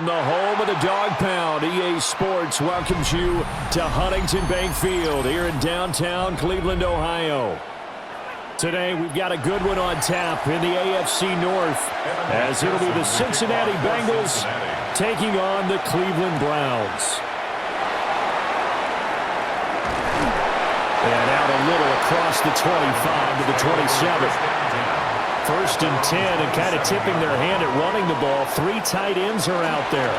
From the home of the Dog Pound, EA Sports welcomes you to Huntington Bank Field here in downtown Cleveland, Ohio. Today, we've got a good one on tap in the AFC North, as it'll be the Cincinnati Bengals taking on the Cleveland Browns. And out a little across the 25 to the 27. First and 10, and kind of tipping their hand at running the ball. 3 tight ends are out there.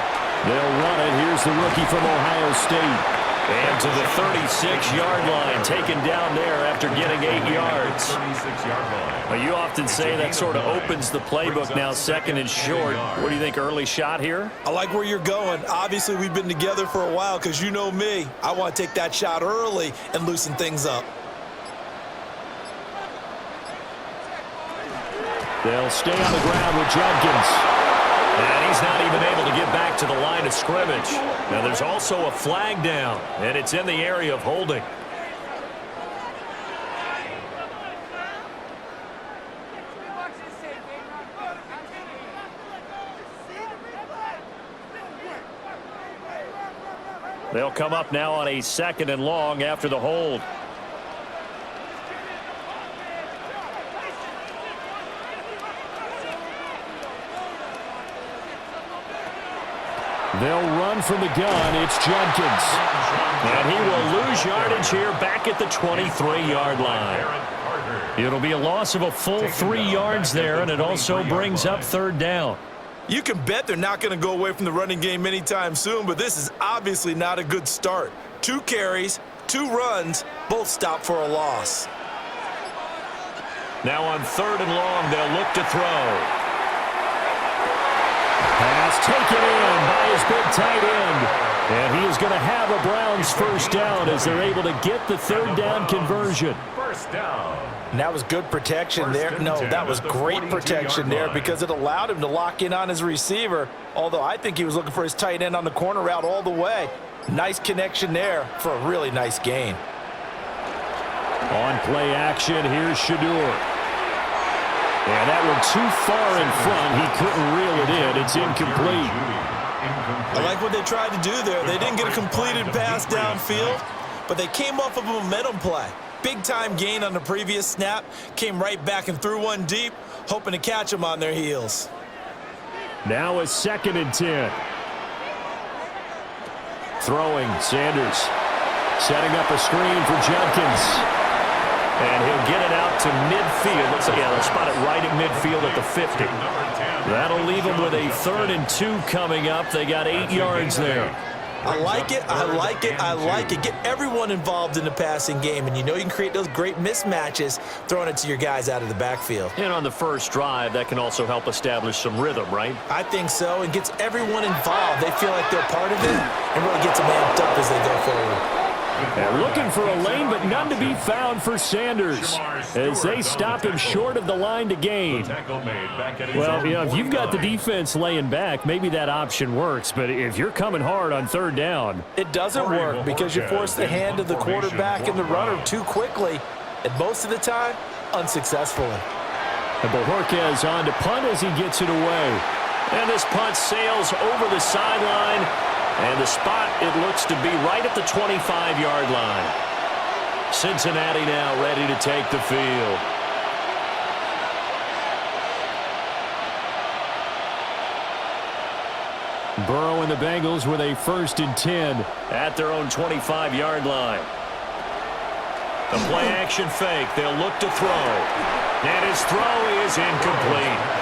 They'll run it. Here's the rookie from Ohio State. And to the 36-yard line, taken down there after getting 8 yards. Well, you often say that sort of opens the playbook now, second and short. What do you think, early shot here? I like where you're going. Obviously, we've been together for a while because you know me. I want to take that shot early and loosen things up. They'll stay on the ground with Jenkins. And he's not even able to get back to the line of scrimmage. Now there's also a flag down, and it's in the area of holding. They'll come up now on a 2nd and long after the hold. They'll run from the gun. It's Jenkins. And he will lose yardage here back at the 23-yard line. It'll be a loss of a full 3 yards there, and it also brings up 3rd down. You can bet they're not going to go away from the running game anytime soon, but this is obviously not a good start. 2 carries, 2 runs, both stopped for a loss. Now on 3rd and long, they'll look to throw. Pass taken in by his big tight end. And he is going to have a Browns first down as they're able to get the 3rd down conversion. First down. And that was good protection there. No, that was great protection there because it allowed him to lock in on his receiver, although I think he was looking for his tight end on the corner route all the way. Nice connection there for a really nice gain. On play action, here's Shedeur. And that one too far in front. He couldn't reel it in. It's incomplete. I like what they tried to do there. They didn't get a completed pass downfield, but they came off of a momentum play. Big-time gain on the previous snap. Came right back and threw one deep, hoping to catch them on their heels. Now a 2nd and 10. Throwing, Sanders. Setting up a screen for Jenkins. And he'll get it out to midfield. They'll spot it right at midfield at the 50. That'll leave them with a 3rd and 2 coming up. They got 8 yards there. I like it, I like it, I like it. Get everyone involved in the passing game, and you know you can create those great mismatches throwing it to your guys out of the backfield. And on the first drive, that can also help establish some rhythm, right? I think so. It gets everyone involved. They feel like they're part of it and really gets them amped up as they go forward. And looking for a lane, but none to be found for Sanders as they stop him short of the line to gain. Well, you know, if you've got the defense laying back, maybe that option works. But if you're coming hard on 3rd down, it doesn't work because you force the hand of the quarterback and the runner too quickly, and most of the time, unsuccessfully. And Bojorquez on to punt as he gets it away. And this punt sails over the sideline. And the spot, it looks to be right at the 25-yard line. Cincinnati now ready to take the field. Burrow and the Bengals with a 1st and 10 at their own 25-yard line. The play action fake. They'll look to throw. And his throw is incomplete.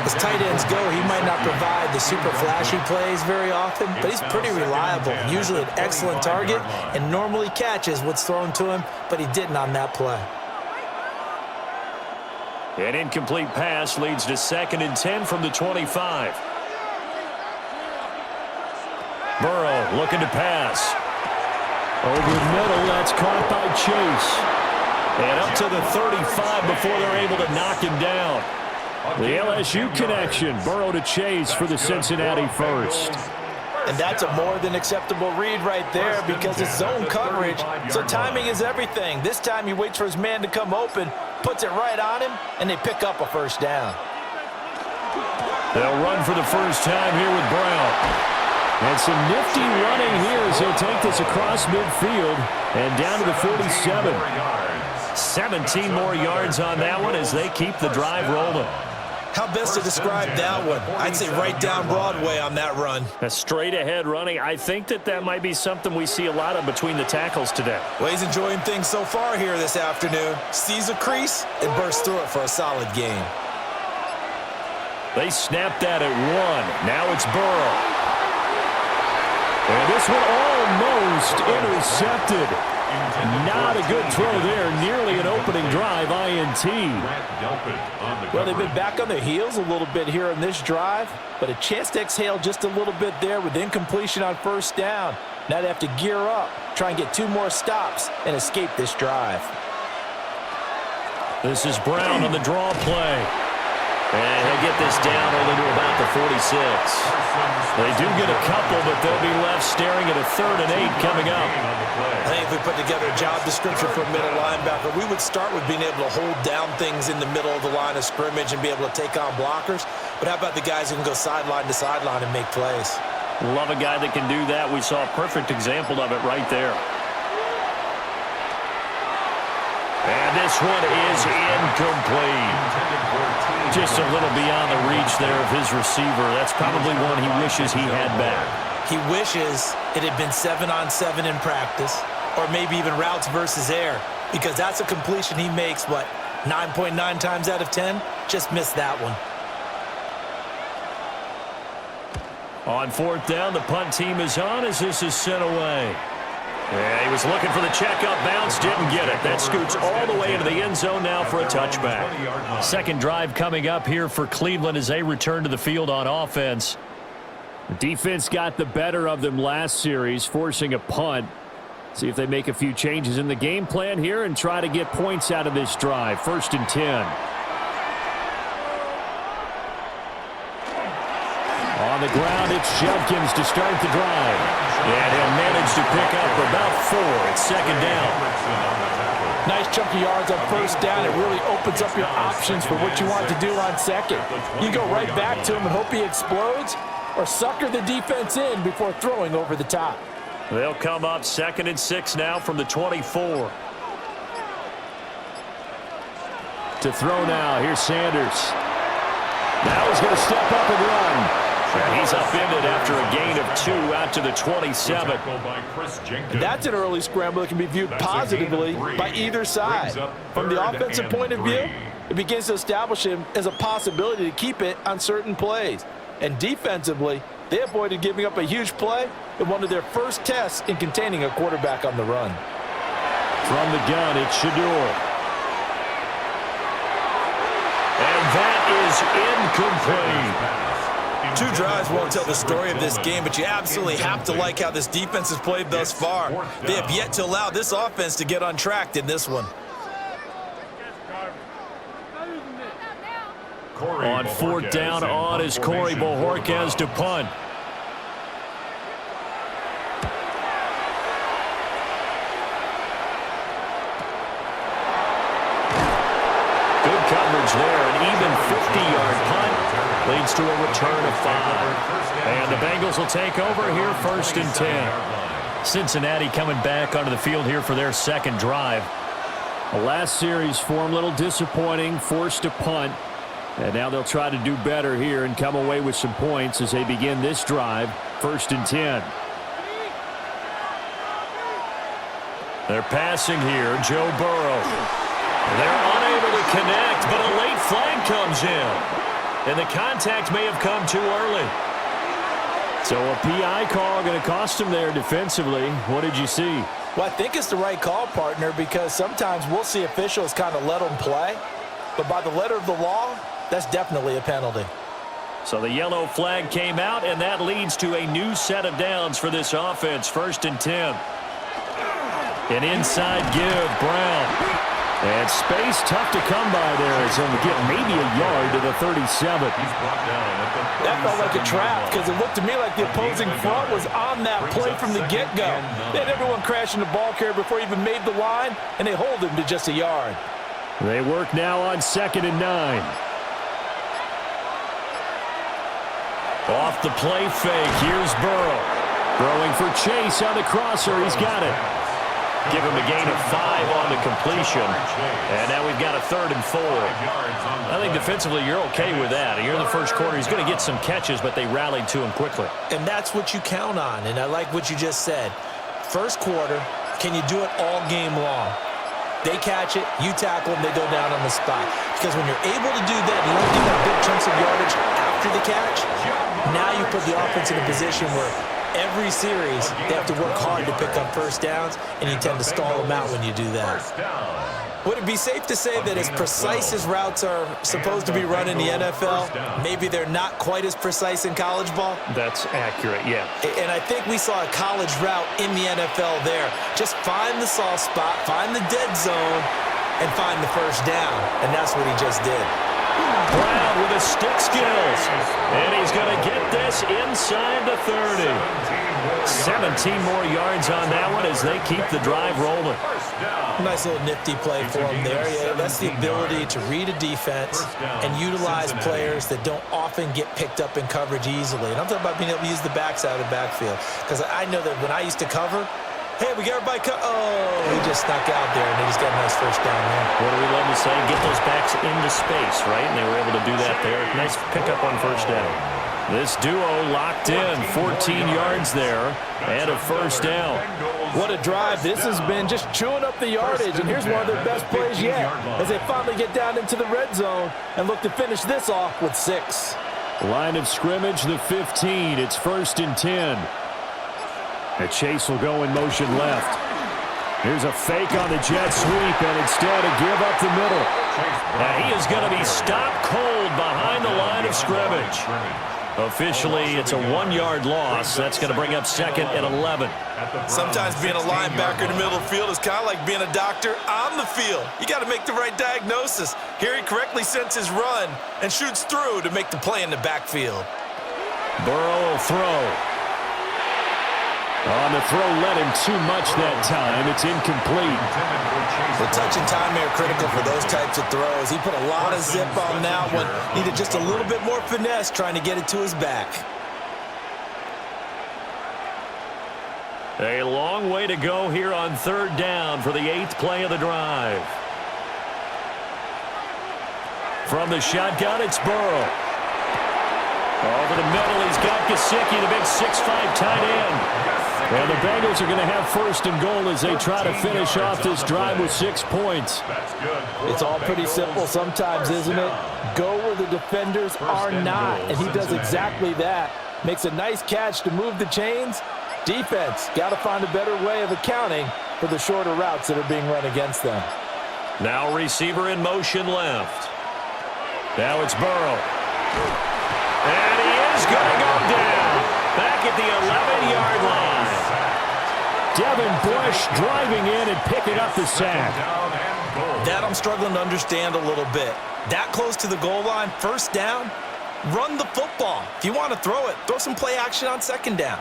As tight ends go, he might not provide the super flashy plays very often, but he's pretty reliable, usually an excellent target, and normally catches what's thrown to him, but he didn't on that play. An incomplete pass leads to 2nd and 10 from the 25. Burrow looking to pass. Over the middle, that's caught by Chase. And up to the 35 before they're able to knock him down. The LSU connection, Burrow to Chase for the Cincinnati first. And that's a more than acceptable read right there because it's zone coverage, so timing is everything. This time he waits for his man to come open, puts it right on him, and they pick up a 1st down. They'll run for the first time here with Brown. And some nifty running here as he'll take this across midfield and down to the 47. 17 more yards on that one as they keep the drive rolling. How best to describe that one? I'd say right down Broadway on that run. A straight ahead running. I think that might be something we see a lot of between the tackles today. Well, he's enjoying things so far here this afternoon. Sees a crease and bursts through it for a solid gain. They snapped that at 1. Now it's Burrow. And this one almost intercepted. Not a good throw there. Nearly an opening drive INT. Well, they've been back on their heels a little bit here on this drive, but a chance to exhale just a little bit there with incompletion on first down. Now they have to gear up, try and get 2 more stops, and escape this drive. This is Brown on the draw play. And he'll get this down only to about the 46. They do get a couple, but they'll be left staring at a 3rd and 8 coming up. I think if we put together a job description for a middle linebacker, we would start with being able to hold down things in the middle of the line of scrimmage and be able to take on blockers. But how about the guys who can go sideline to sideline and make plays? Love a guy that can do that. We saw a perfect example of it right there. And this one is incomplete. Just a little beyond the reach there of his receiver. That's probably one he wishes he had back. He wishes it had been 7-on-7 in practice, or maybe even routes versus air, because that's a completion he makes, 9.9 times out of 10? Just missed that one. On 4th down, the punt team is on as this is sent away. Yeah, he was looking for the checkup bounce, didn't get it. That scoots all the way into the end zone now for a touchback. Second drive coming up here for Cleveland as they return to the field on offense. The defense got the better of them last series, forcing a punt. See if they make a few changes in the game plan here and try to get points out of this drive. 1st and 10. On the ground, it's Judkins to start the drive. And he'll manage to pick up about 4. It's 2nd down. Nice chunk of yards on first down. It really opens up your options for what you want to do on second. You go right back to him and hope he explodes, or sucker the defense in before throwing over the top. They'll come up 2nd and 6 now from the 24. To throw now, here's Sanders. Now he's going to step up and run. And he's upended after a gain of 2 out to the 27. That's an early scramble that can be viewed positively by either side. From the offensive point of view, it begins to establish him as a possibility to keep it on certain plays. And defensively, they avoided giving up a huge play in one of their first tests in containing a quarterback on the run. From the gun, it's Shedeur. And that is incomplete. 2 drives won't tell the story of this game, but you absolutely have to like how this defense has played thus far. They have yet to allow this offense to get untracked in this one. On 4th down, on is Corey Bojorquez to punt. Good coverage there, an even 50-yard punt. Leads to a return of 5. And the Bengals will take over here 1st and 10. Cincinnati coming back onto the field here for their 2nd drive. The last series for them a little disappointing, forced a punt. And now they'll try to do better here and come away with some points as they begin this drive, 1st and 10. They're passing here, Joe Burrow. They're unable to connect, but a late flag comes in. And the contact may have come too early. So a PI call going to cost him there defensively. What did you see? Well, I think it's the right call, partner, because sometimes we'll see officials kind of let them play. But by the letter of the law, that's definitely a penalty. So the yellow flag came out, and that leads to a new set of downs for this offense. 1st and 10. An inside give, Brown. And space tough to come by there as he'll get maybe a yard to the 37. That felt like a trap because it looked to me like the opposing front was on that play from the get-go. They had everyone crashing the ball carrier before he even made the line, and they hold him to just a yard. They work now on 2nd and 9. Off the play fake, here's Burrow. Throwing for Chase on the crosser, he's got it. Give him a gain of 5 on the completion. And now we've got a 3rd and 4. I think defensively you're okay with that. You're in the first quarter. He's going to get some catches, but they rallied to him quickly. And that's what you count on, and I like what you just said. First quarter, can you do it all game long? They catch it, you tackle them, they go down on the spot. Because when you're able to do that, you don't give them big chunks of yardage after the catch, now you put the offense in a position where every series, they have to work hard to pick up first downs, and you tend to stall them out when you do that. Would it be safe to say that as precise as routes are supposed to be run in the NFL, maybe they're not quite as precise in college ball? That's accurate, yeah. And I think we saw a college route in the NFL there. Just find the soft spot, find the dead zone, and find the first down. And that's what he just did. Brown with his stick skills. And he's going to get this inside the 30. 17 more yards on that one as they keep the drive rolling. Nice little nifty play for him there. Yeah, that's the ability to read a defense and utilize players that don't often get picked up in coverage easily. And I'm talking about being able to use the backside of the backfield. Because I know that when I used to cover, hey, we got everybody he just snuck out there, and he just got a nice first down there. What do we love to say? Get those backs into space, right? And they were able to do that there. Nice pickup on first down. This duo locked in, 14 yards there, and a first down. What a drive. This has been just chewing up the yardage, and here's one of their best plays yet as they finally get down into the red zone and look to finish this off with 6. Line of scrimmage, the 15. It's 1st and 10. And Chase will go in motion left. Here's a fake on the jet sweep, and instead a give up the middle. And he is going to be stopped cold behind the line of scrimmage. Officially, it's a 1-yard loss. That's going to bring up 2nd and 11. Sometimes being a linebacker in the middle of the field is kind of like being a doctor on the field. You got to make the right diagnosis. Here he correctly senses run and shoots through to make the play in the backfield. Burrow will throw. On the throw, led him too much that time. It's incomplete. The touch and time are critical for those types of throws. He put a lot of zip on that one. Needed just a little bit more finesse trying to get it to his back. A long way to go here on 3rd down for the 8th play of the drive. From the shotgun, it's Burrow. Over the middle, he's got Gesicki, the big 6'5" tight end. And the Bengals are going to have 1st and goal as they try to finish off this drive with 6 points. It's all pretty simple sometimes, isn't it? Go where the defenders are not, and he does exactly that. Makes a nice catch to move the chains. Defense got to find a better way of accounting for the shorter routes that are being run against them. Now receiver in motion left. Now it's Burrow. And he is going to go down back at the 11-yard line. Devin Bush driving in and picking up the sack. That I'm struggling to understand a little bit. That close to the goal line, 1st down, run the football. If you want to throw it, throw some play action on 2nd down.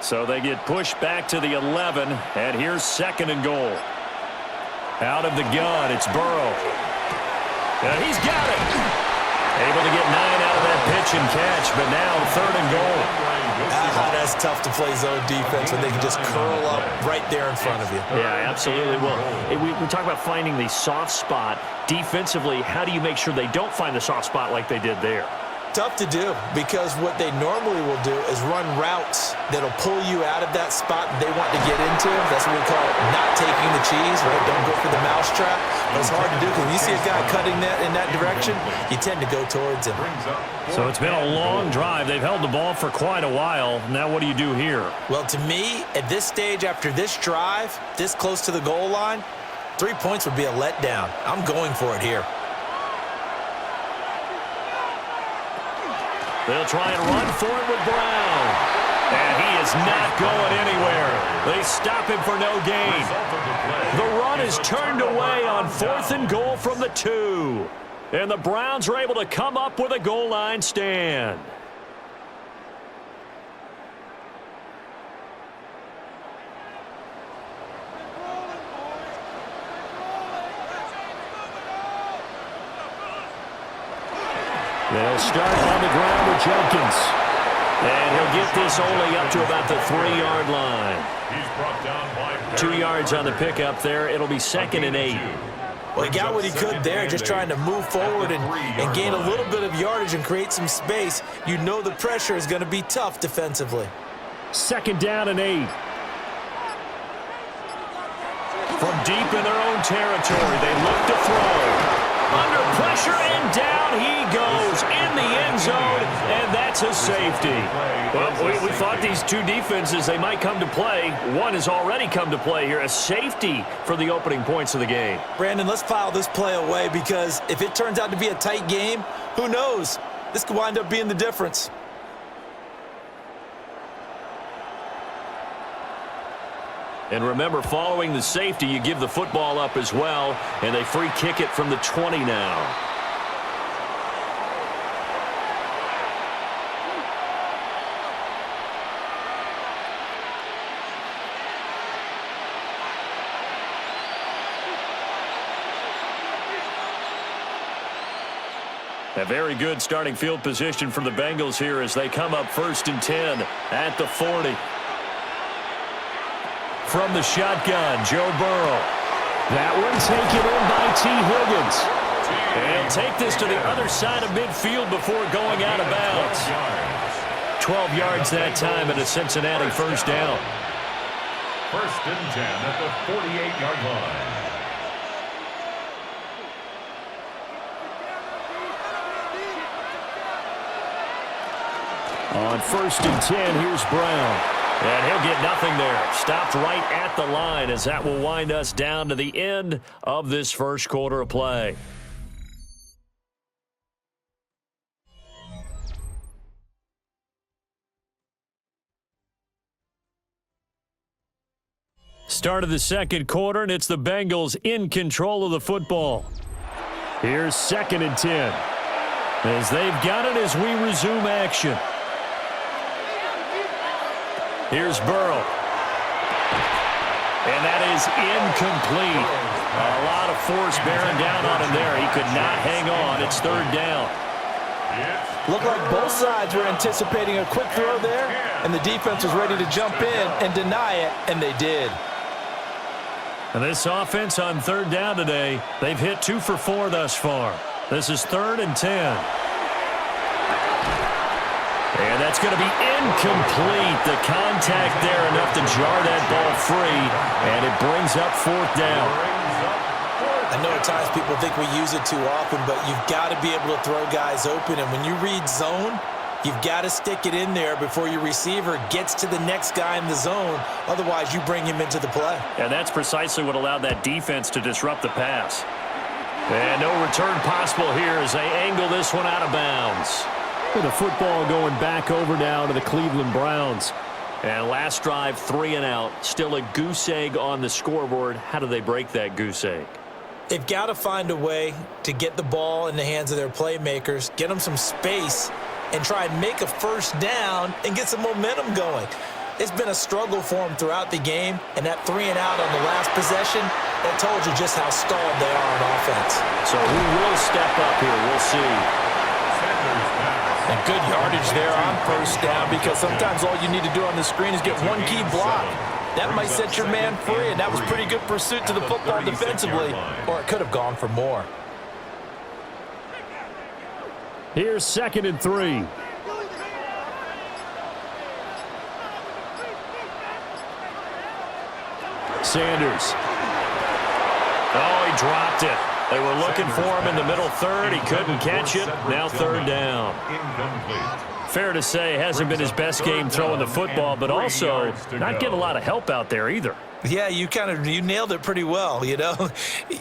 So they get pushed back to the 11, and here's 2nd and goal. Out of the gun, it's Burrow. And he's got it. Able to get 9 out of that pitch and catch, but now 3rd and goal. That's tough to play zone defense when they can just curl up right there in front of you. Yeah, absolutely. Well, we talk about finding the soft spot. Defensively, how do you make sure they don't find the soft spot like they did there? Tough to do, because what they normally will do is run routes that'll pull you out of that spot they want to get into. That's what we call not taking the cheese, right? Don't go for the mousetrap. But it's hard to do because when you see a guy cutting that in that direction, you tend to go towards him. So it's been a long drive. They've held the ball for quite a while. Now what do you do here? Well, to me, at this stage, after this drive, this close to the goal line, 3 points would be a letdown. I'm going for it here. They'll try and run for it with Brown. And he is not going anywhere. They stop him for no gain. The run is turned away on 4th and goal from the 2. And the Browns are able to come up with a goal line stand. They'll start on the ground with Jenkins. And he'll get this only up to about the 3-yard line. 2 yards on the pickup there. It'll be 2nd and 8. Well, he got what he could there, just trying to move forward and gain a little bit of yardage and create some space. You know the pressure is going to be tough defensively. 2nd down and 8. From deep in their own territory, they look to throw. Under pressure, and down he goes in the end zone, and that's a safety. Well, we thought these two defenses, they might come to play. One has already come to play here, a safety for the opening points of the game. Brandon, let's file this play away because if it turns out to be a tight game, who knows? This could wind up being the difference. And remember, following the safety, you give the football up as well, and they free kick it from the 20 now. A very good starting field position for the Bengals here as they come up 1st and 10 at the 40. From the shotgun, Joe Burrow. That one taken in by T. Higgins. And take this to the other side of midfield before going out of bounds. 12 yards that time at a Cincinnati 1st down. 1st and 10 at the 48-yard line. On 1st and 10, here's Brown. And he'll get nothing there. Stopped right at the line as that will wind us down to the end of this first quarter of play. Start of the second quarter, and it's the Bengals in control of the football. Here's 2nd and 10. As they've got it as we resume action. Here's Burrow. And that is incomplete. A lot of force bearing down on him there. He could not hang on. It's 3rd down. Looked like both sides were anticipating a quick throw there, and the defense was ready to jump in and deny it, and they did. And this offense on 3rd down today, they've hit 2 for 4 thus far. This is 3rd and 10. And that's going to be incomplete. The contact there enough to jar that ball free, and it brings up 4th down. I know at times people think we use it too often, but you've got to be able to throw guys open. And when you read zone, you've got to stick it in there before your receiver gets to the next guy in the zone. Otherwise, you bring him into the play. And that's precisely what allowed that defense to disrupt the pass. And no return possible here as they angle this one out of bounds. With the football going back over now to the Cleveland Browns. And last drive, 3 and out. Still a goose egg on the scoreboard. How do they break that goose egg? They've got to find a way to get the ball in the hands of their playmakers, get them some space, and try and make a 1st down and get some momentum going. It's been a struggle for them throughout the game, and that 3 and out on the last possession, that told you just how stalled they are on offense. So who will step up here? We'll see. And good yardage there on 1st down because sometimes all you need to do on the screen is get one key block. That might set your man free, and that was pretty good pursuit to the football defensively, or it could have gone for more. Here's 2nd and 3. Sanders. Oh, he dropped it. They were looking for him in the middle 3rd. He couldn't catch it. Now 3rd down. Fair to say, hasn't been his best game throwing the football, but also not getting a lot of help out there either. Yeah, you nailed it pretty well, you know.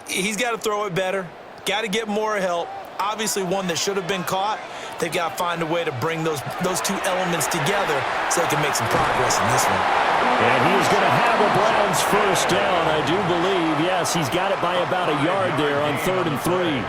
He's got to throw it better. Got to get more help. Obviously one that should have been caught. They've got to find a way to bring those two elements together so they can make some progress in this one. And he is going to have a Browns 1st down, I do believe. Yes, he's got it by about a yard there on 3rd and 3.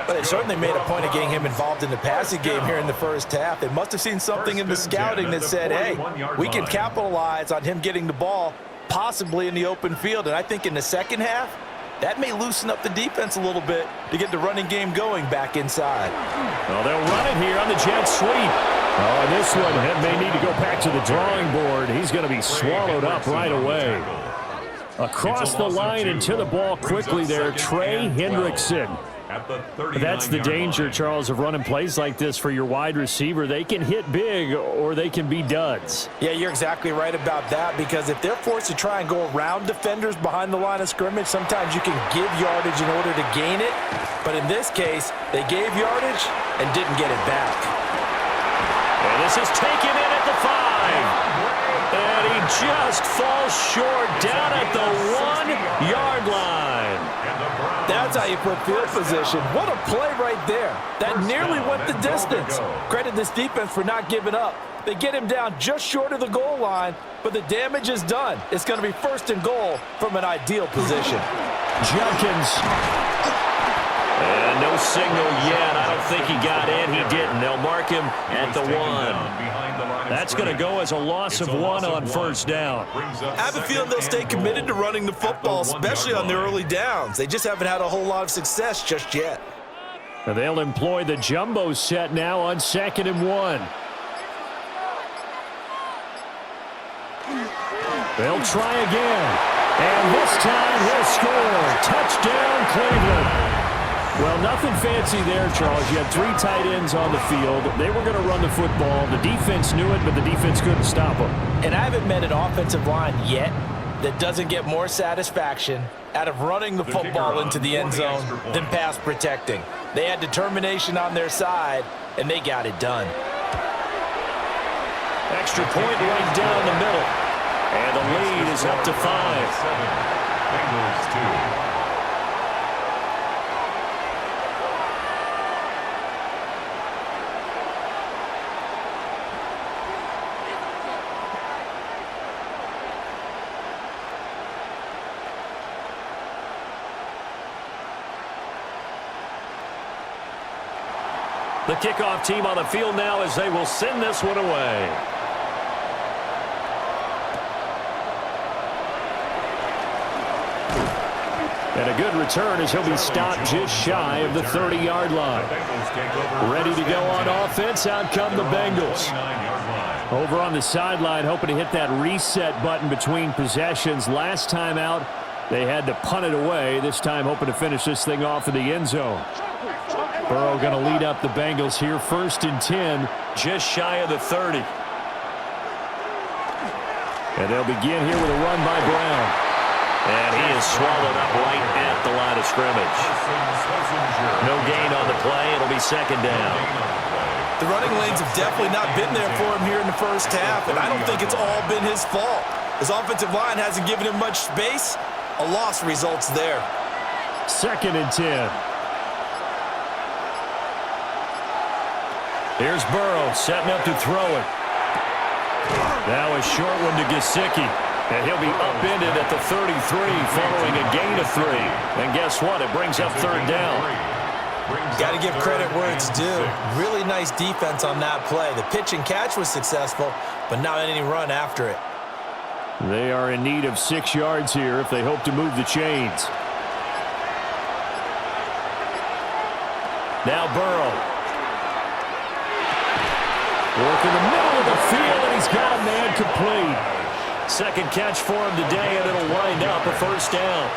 But they certainly made a point of getting him involved in the passing game here in the 1st half. They must have seen something in the scouting that said, hey, we can capitalize on him getting the ball possibly in the open field. And I think in the 2nd half, that may loosen up the defense a little bit to get the running game going back inside. Well, they'll run it here on the jet sweep. Oh, and this one may need to go back to the drawing board. He's going to be swallowed up right away. Across the line and to the ball quickly there, Trey Hendrickson. That's the danger, Charles, of running plays like this for your wide receiver. They can hit big or they can be duds. Yeah, you're exactly right about that, because if they're forced to try and go around defenders behind the line of scrimmage, sometimes you can give yardage in order to gain it. But in this case, they gave yardage and didn't get it back. And this is taken in at the 5. And he just falls short down at the 1-yard line. That's how you put field position. What a play right there. That nearly went the distance. Credit this defense for not giving up. They get him down just short of the goal line, but the damage is done. It's going to be 1st and goal from an ideal position. Jenkins. And no signal yet. I don't think he got in. He didn't. They'll mark him at the 1. That's going to go as a loss of 1 on 1st down. I have a feeling they'll stay committed to running the football, especially on their early downs. They just haven't had a whole lot of success just yet. They'll employ the jumbo set now on 2nd and 1. They'll try again. And this time he'll score. Touchdown, Cleveland. Well, nothing fancy there, Charles. You had 3 tight ends on the field. They were going to run the football. The defense knew it, but the defense couldn't stop them. And I haven't met an offensive line yet that doesn't get more satisfaction out of running the football into the end zone than pass protecting. They had determination on their side, and they got it done. Extra point right down the middle. And the lead is up to 5. Bengals 2. The kickoff team on the field now as they will send this one away. And a good return as he'll be stopped just shy of the 30-yard line. Ready to go on offense. Out come the Bengals. Over on the sideline, hoping to hit that reset button between possessions. Last time out, they had to punt it away. This time hoping to finish this thing off in the end zone. Burrow going to lead up the Bengals here. 1st and 10, just shy of the 30. And they'll begin here with a run by Brown. And he is swallowed up right at the line of scrimmage. No gain on the play. It'll be 2nd down. The running lanes have definitely not been there for him here in the first half, and I don't think it's all been his fault. His offensive line hasn't given him much space. A loss results there. 2nd and 10. Here's Burrow setting up to throw it. Now a short one to Gesicki. And he'll be upended at the 33 following a gain of 3. And guess what? It brings up 3rd down. Got to give credit where it's due. Really nice defense on that play. The pitch and catch was successful, but not any run after it. They are in need of 6 yards here if they hope to move the chains. Now Burrow. Work in the middle of the field, and he's got a man complete. 2nd catch for him today, and it'll wind up a 1st down.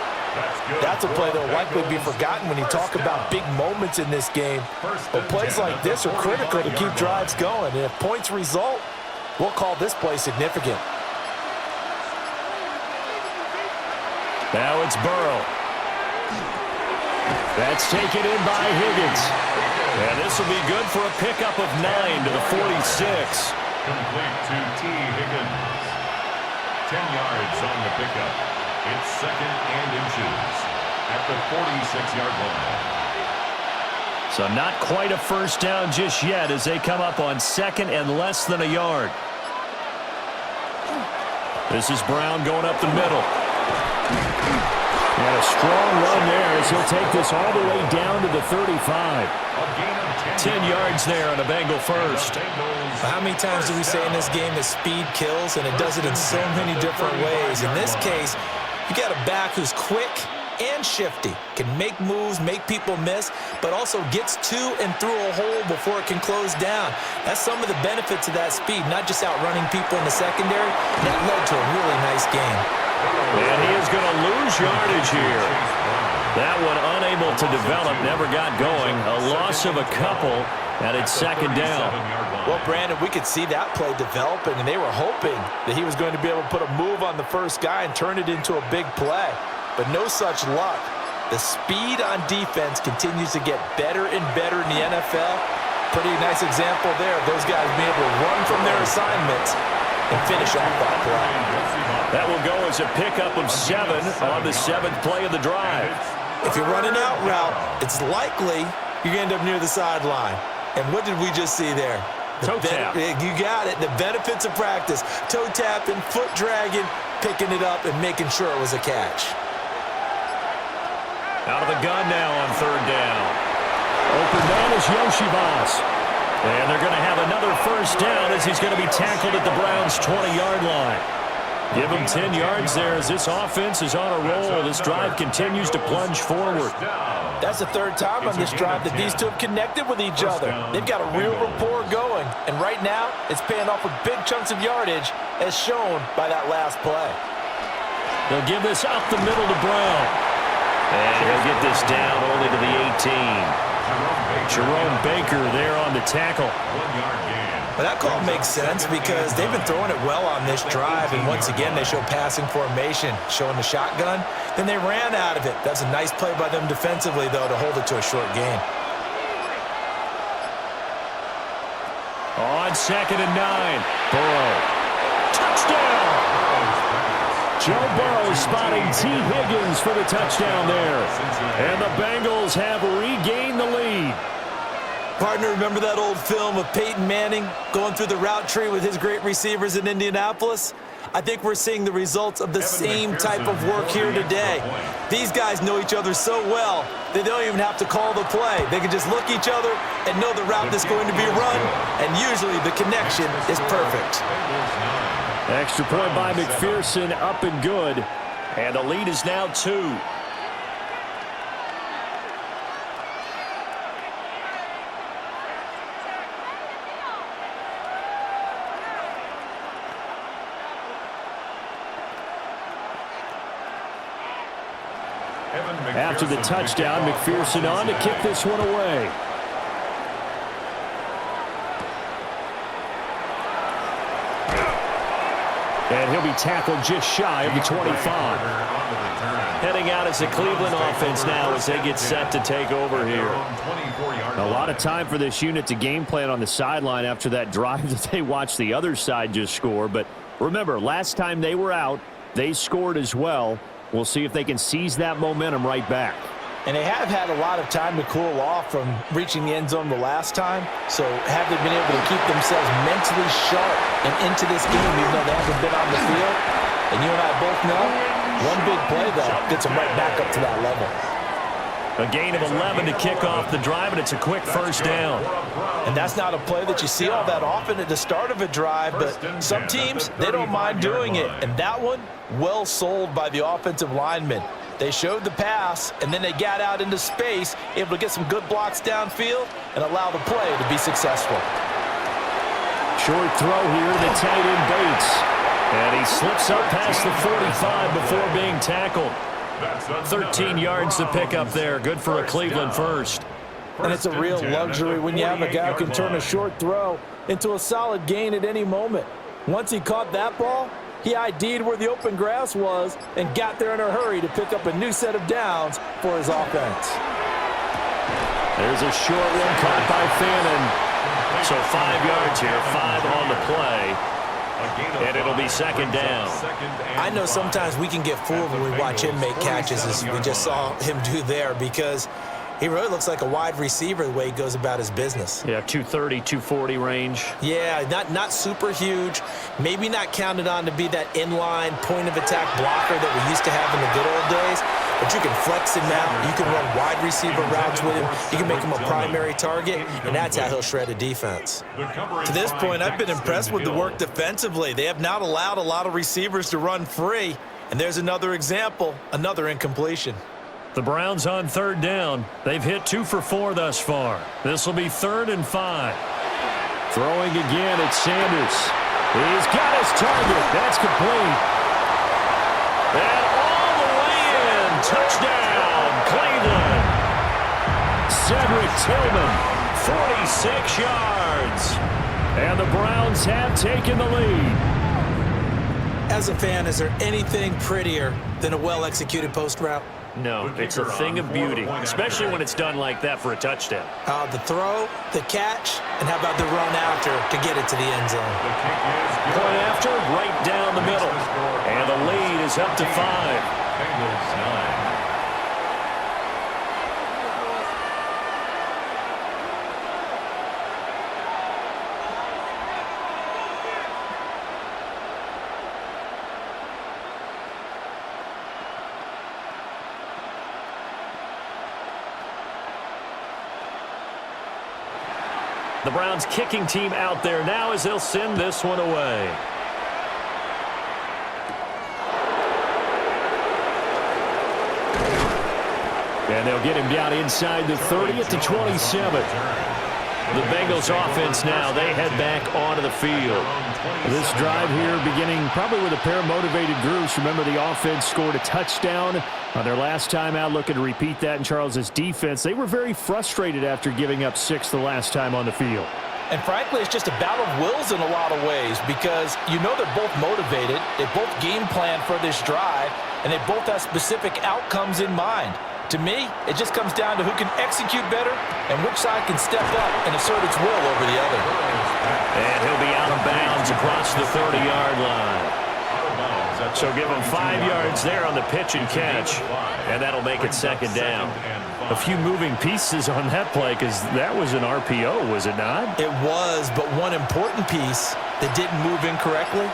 That's a play that will likely be forgotten when you talk about big moments in this game. But plays like this are critical to keep drives going. And if points result, we'll call this play significant. Now it's Burrow. That's taken in by Higgins. And this will be good for a pickup of 9 to the 46. Complete to T. Higgins. 10 yards on the pickup. It's 2nd and inches at the 46-yard line. So not quite a 1st down just yet as they come up on 2nd and less than a yard. This is Brown going up the middle. And a strong run there as he'll take this all the way down to the 35. 10 yards there on a Bengal first. How many times do we say in this game that speed kills, and it does it in so many different ways? In this case, you got a back who's quick, and shifty. Can make moves, make people miss, but also gets to and through a hole before it can close down. That's some of the benefits of that speed, not just outrunning people in the secondary. That led to a really nice game. And he is going to lose yardage here. That one unable to develop, never got going. A loss of a couple, and it's second down. Well, Brandon, we could see that play developing, and they were hoping that he was going to be able to put a move on the first guy and turn it into a big play. But no such luck. The speed on defense continues to get better and better in the NFL. Pretty nice example there of those guys being able to run from their assignments and finish off that play. That will go as a pickup of 7 on the 7th play of the drive. If you're running out route, it's likely you're going to end up near the sideline. And what did we just see there? Toe tap. You got it. The benefits of practice. Toe tapping, foot dragging, picking it up, and making sure it was a catch. Out of the gun now on 3rd down. Open man is Yoshibas. And they're going to have another first down as he's going to be tackled at the Browns' 20-yard line. Give him 10 yards there as this offense is on a roll. This drive continues to plunge forward. That's the 3rd time on this drive that these two have connected with each other. They've got a real rapport going. And right now, it's paying off with big chunks of yardage as shown by that last play. They'll give this up the middle to Brown. And he'll get this down only to the 18. Jerome Baker there on the tackle. 1-yard gain. But that call makes sense because they've been throwing it well on this drive, and once again they show passing formation, showing the shotgun. Then they ran out of it. That's a nice play by them defensively, though, to hold it to a short gain. On 2nd and 9, Burrow. Touchdown! Joe Burrow spotting T. Higgins for the touchdown there. And the Bengals have regained the lead. Partner, remember that old film of Peyton Manning going through the route tree with his great receivers in Indianapolis? I think we're seeing the results of the same type of work here today. These guys know each other so well, they don't even have to call the play. They can just look each other and know the route that's going to be run, and usually the connection is perfect. Extra point by McPherson, up and good. And the lead is now 2. After the touchdown, McPherson on to kick this one away. And he'll be tackled just shy of the 25. Heading out as the Cleveland offense now as they get set to take over here. A lot of time for this unit to game plan on the sideline after that drive that they watched the other side just score. But remember, last time they were out, they scored as well. We'll see if they can seize that momentum right back. And they have had a lot of time to cool off from reaching the end zone the last time. So have they been able to keep themselves mentally sharp and into this game even though they haven't been on the field? And you and I both know, one big play, though, gets them right back up to that level. A gain of 11 to kick off the drive, and it's a quick first down. And that's not a play that you see all that often at the start of a drive, but some teams, they don't mind doing it. And that one, well sold by the offensive linemen. They showed the pass, and then they got out into space, able to get some good blocks downfield and allow the play to be successful. Short throw here to the tight end Bates. And he slips up past the 45 before being tackled. 13 yards to pick up there. Good for a Cleveland first. And it's a real luxury when you have a guy who can turn a short throw into a solid gain at any moment. Once he caught that ball, he ID'd where the open grass was and got there in a hurry to pick up a new set of downs for his offense. There's a short one caught by Fannin. So 5 yards here, 5 on the play. And it'll be second down. I know sometimes we can get fooled when we watch him make catches, as we just saw him do there, because he really looks like a wide receiver the way he goes about his business. Yeah, 230, 240 range. Yeah, not super huge. Maybe not counted on to be that inline point-of-attack blocker that we used to have in the good old days. But you can flex him out. You can run wide receiver routes with him. You can make him a primary target, and that's how he'll shred a defense. To this point, I've been impressed with the work defensively. They have not allowed a lot of receivers to run free. And there's another example, another incompletion. The Browns on third down. They've hit 2 for 4 thus far. This will be 3rd and 5. Throwing again, it's Sanders. He's got his target. That's complete. And all the way in. Touchdown, Cleveland. Cedric Tillman, 46 yards. And the Browns have taken the lead. As a fan, is there anything prettier than a well-executed post route? No, it's a thing of beauty, especially when it's done like that for a touchdown. The throw, the catch, and how about the run after to get it to the end zone? Point after, right down the middle. And the lead is up to 5. Bengals 9. The Browns kicking team out there now as they'll send this one away. And they'll get him down inside the 30 at the 27. The Bengals offense now, they head back onto the field. This drive here beginning probably with a pair of motivated groups. Remember, the offense scored a touchdown on their last time out, looking to repeat that in Charles' defense. They were very frustrated after giving up 6 the last time on the field. And frankly, it's just a battle of wills in a lot of ways because you know they're both motivated. They both game plan for this drive, and they both have specific outcomes in mind. To me, it just comes down to who can execute better and which side can step up and assert its will over the other. And he'll be out of bounds across the 30-yard line. So give him 5 yards there on the pitch and catch, and that'll make it 2nd down. A few moving pieces on that play because that was an RPO, was it not? It was, but one important piece that didn't move incorrectly,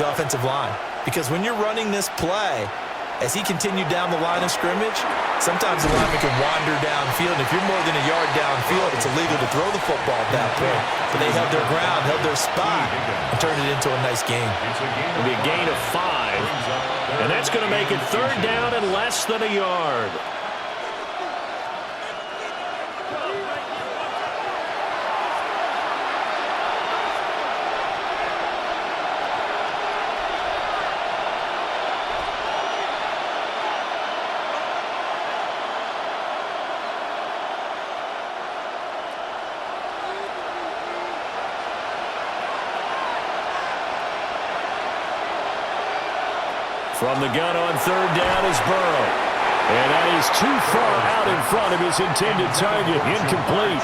the offensive line. Because when you're running this play, as he continued down the line of scrimmage, sometimes the lineman can wander downfield. And if you're more than a yard downfield, it's illegal to throw the football at that point. But they held their ground, held their spot, and turned it into a nice game. It'll be a gain of 5, and that's going to make it 3rd down and less than a yard. From the gun on 3rd down is Burrow. And that is too far out in front of his intended target. Incomplete.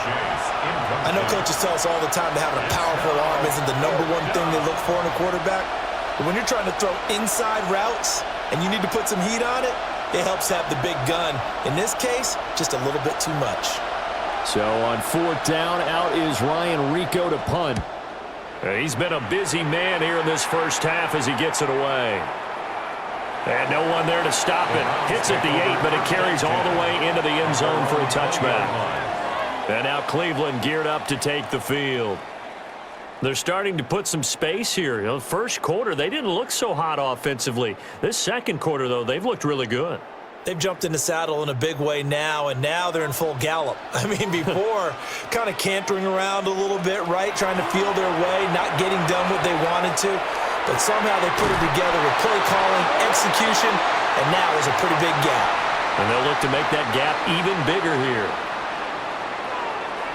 I know coaches tell us all the time that having a powerful arm isn't the #1 thing they look for in a quarterback. But when you're trying to throw inside routes and you need to put some heat on it, it helps have the big gun. In this case, just a little bit too much. So on 4th down, out is Ryan Rico to punt. He's been a busy man here in this first half as he gets it away. And no one there to stop it. Hits at the 8, but it carries all the way into the end zone for a touchback. And now Cleveland geared up to take the field. They're starting to put some space here. You know, first quarter, they didn't look so hot offensively. This second quarter, though, they've looked really good. They've jumped in the saddle in a big way now, and now they're in full gallop. I mean, before, kind of cantering around a little bit, right, trying to feel their way, not getting done what they wanted to. But somehow they put it together with play calling, execution, and now there's a pretty big gap. And they'll look to make that gap even bigger here.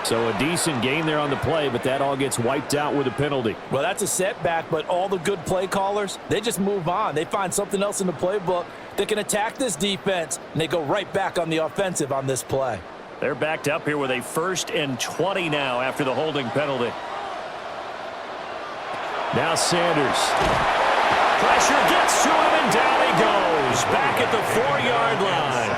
So a decent game there on the play, but that all gets wiped out with a penalty. Well, that's a setback, but all the good play callers, they just move on. They find something else in the playbook that can attack this defense, and they go right back on the offensive on this play. They're backed up here with a 1st and 20 now after the holding penalty. Now Sanders. Pressure gets to him, and down he goes. Back at the 4-yard line.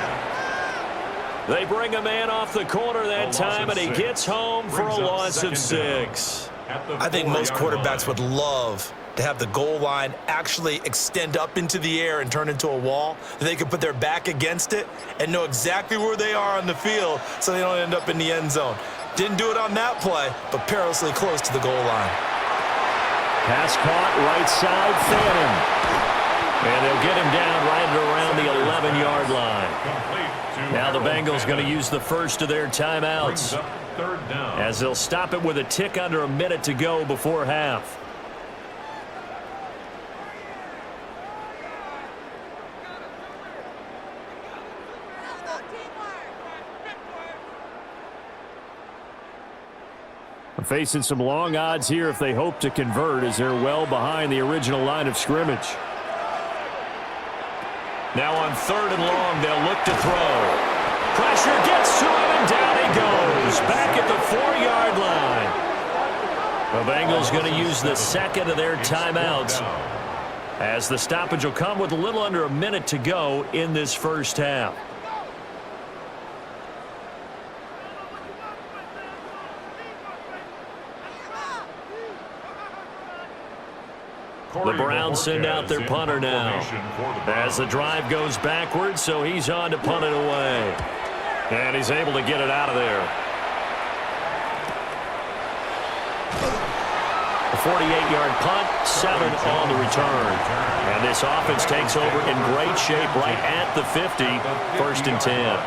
They bring a man off the corner that time, and he gets home for a loss of 6. I think most quarterbacks would love to have the goal line actually extend up into the air and turn into a wall. They can put their back against it and know exactly where they are on the field so they don't end up in the end zone. Didn't do it on that play, but perilously close to the goal line. Pass caught, right side, Phantom. And they'll get him down right around the 11-yard line. Now the Bengals going to use the first of their timeouts, as they'll stop it with a tick under a minute to go before half. Facing some long odds here if they hope to convert, as they're well behind the original line of scrimmage. Now on 3rd and long, they'll look to throw. Pressure gets to him, and down he goes. Back at the 4-yard line. The Bengals going to use the second of their timeouts, as the stoppage will come with a little under a minute to go in this first half. The Browns send out their punter now, as the drive goes backwards, so he's on to punt it away. And he's able to get it out of there. A 48-yard punt, 7 on the return. And this offense takes over in great shape right at the 50, 1st and 10.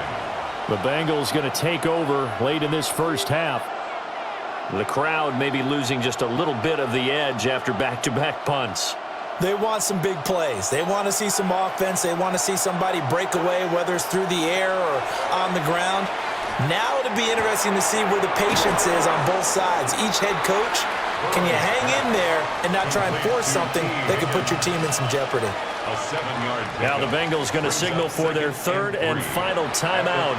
The Bengals going to take over late in this first half. The crowd may be losing just a little bit of the edge after back-to-back punts. They want some big plays. They want to see some offense. They want to see somebody break away, whether it's through the air or on the ground. Now it'll be interesting to see where the patience is on both sides. Each head coach, can you hang in there and not try and force something that could put your team in some jeopardy? Now the Bengals going to signal for their 3rd and final timeout,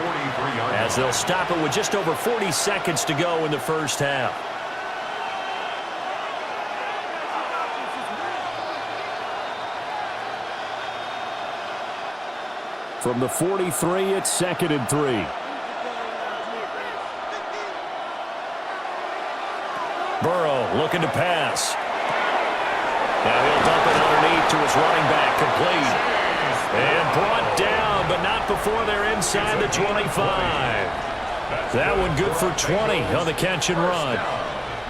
as they'll stop it with just over 40 seconds to go in the first half. From the 43, it's 2nd and 3. Burrow looking to pass. Now he'll dump it underneath to his running back, complete. And brought down, but not before they're inside the 25. That one good for 20 on the catch and run.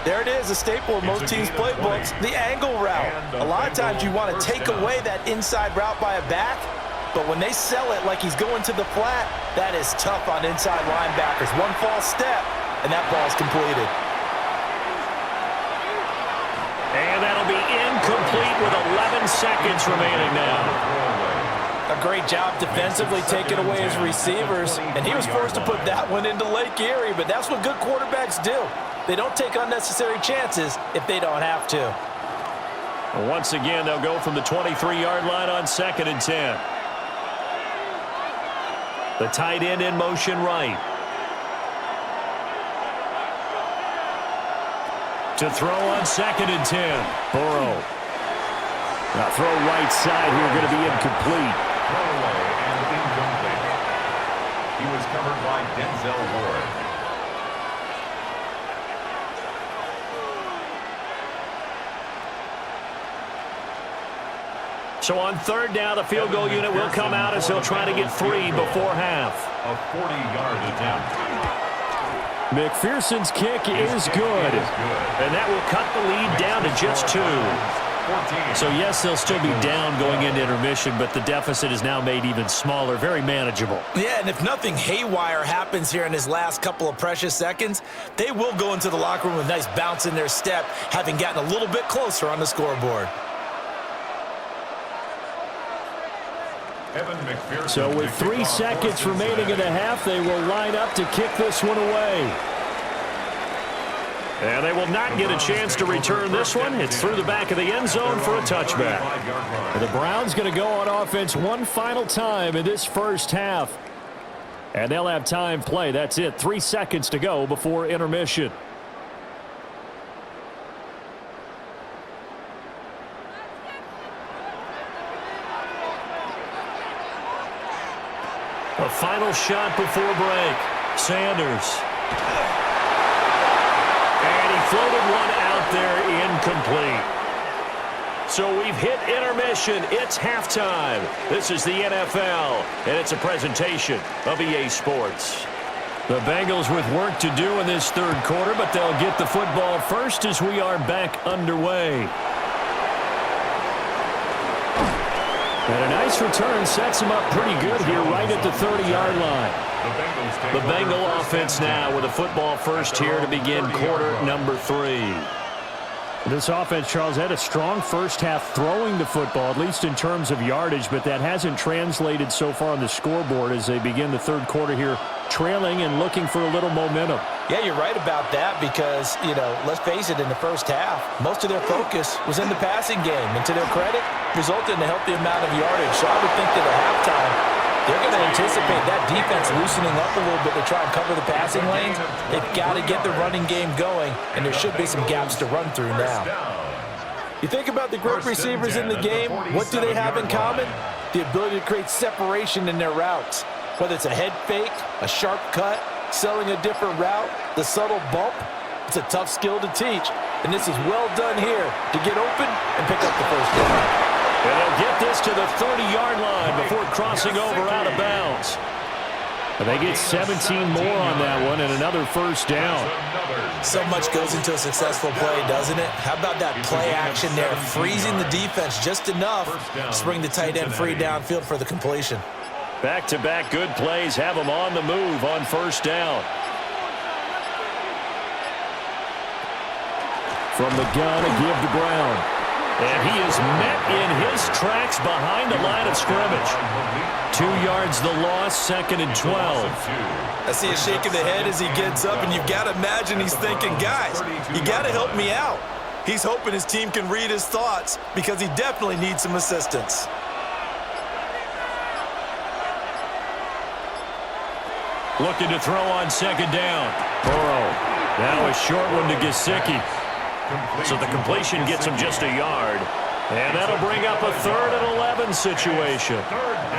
There it is, a staple of most teams' playbooks, the angle route. A lot of times you want to take away that inside route by a back, but when they sell it like he's going to the flat, that is tough on inside linebackers. One false step, and that ball's completed. And that'll be incomplete with 11 seconds remaining now. A great job defensively taking away his receivers, and he was forced to put that one into Lake Erie, but that's what good quarterbacks do. They don't take unnecessary chances if they don't have to. Once again, they'll go from the 23-yard line on 2nd and 10. The tight end in motion right. To throw on 2nd and 10. Burrow. Now throw right side here, going to be incomplete. Throwaway and incomplete. He was covered by Denzel Ward. So on 3rd down, the field goal unit will come out as they'll try to get 3 before half. A 40-yard attempt. McPherson's kick is good, and that will cut the lead down to just 2. So yes, they'll still be down going into intermission, but the deficit is now made even smaller, very manageable. Yeah, and if nothing haywire happens here in his last couple of precious seconds, they will go into the locker room with a nice bounce in their step, having gotten a little bit closer on the scoreboard. So with 3 seconds remaining in the half, they will line up to kick this one away. And they will not get a chance to return this one. It's through the back of the end zone for a touchback. And the Browns going to go on offense one final time in this first half. And they'll have time play. That's it. 3 seconds to go before intermission. A final shot before break. Sanders. And he floated one out there incomplete. So we've hit intermission. It's halftime. This is the NFL, and it's a presentation of EA Sports. The Bengals with work to do in this 3rd quarter, but they'll get the football first as we are back underway. And a nice return sets him up pretty good here right at the 30-yard line. The Bengal offense now with a football first here to begin quarter number 3. This offense, Charles, had a strong first half throwing the football, at least in terms of yardage, but that hasn't translated so far on the scoreboard as they begin the third quarter here, trailing and looking for a little momentum. Yeah, you're right about that because, let's face it, in the first half, most of their focus was in the passing game. And to their credit, resulted in a healthy amount of yardage. So I would think that at halftime, they're going to anticipate that defense loosening up a little bit to try and cover the passing lanes. They've got to get the running game going, and there should be some gaps to run through now. You think about the group receivers in the game, what do they have in common? The ability to create separation in their routes. Whether it's a head fake, a sharp cut, selling a different route, the subtle bump, it's a tough skill to teach. And this is well done here to get open and pick up the first down. And they'll get this to the 30-yard line before crossing over out of bounds. And they get 17 more on that one and another first down. So much goes into a successful play, doesn't it? How about that play action there, freezing the defense just enough to bring the tight end free downfield for the completion. Back-to-back good plays have them on the move on first down. From the gun, a give to Brown. And he is met in his tracks behind the line of scrimmage. 2 yards the loss, 2nd and 12. I see a shake of the head as he gets up, and you've got to imagine he's thinking, guys, you got to help me out. He's hoping his team can read his thoughts because he definitely needs some assistance. Looking to throw on 2nd down. Burrow. Now a short one to Gesicki. So the completion gets him just a yard. And that'll bring up a 3rd and 11 situation.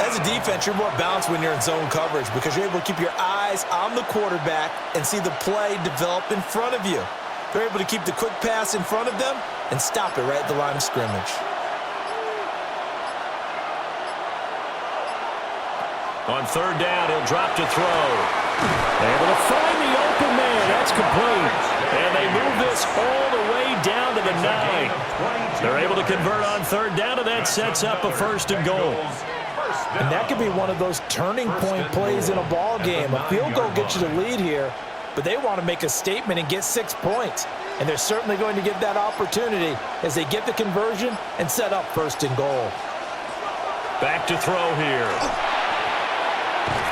As a defense, you're more balanced when you're in zone coverage because you're able to keep your eyes on the quarterback and see the play develop in front of you. They're able to keep the quick pass in front of them and stop it right at the line of scrimmage. On 3rd down, he'll drop to throw. Able to find the open man. That's complete. And they move this all the way down to the 9. They're able to convert on 3rd down, and that sets up a 1st and goal. And that could be one of those turning point plays in a ball game. A field goal gets you the lead here, but they want to make a statement and get 6 points. And they're certainly going to get that opportunity as they get the conversion and set up 1st and goal. Back to throw here.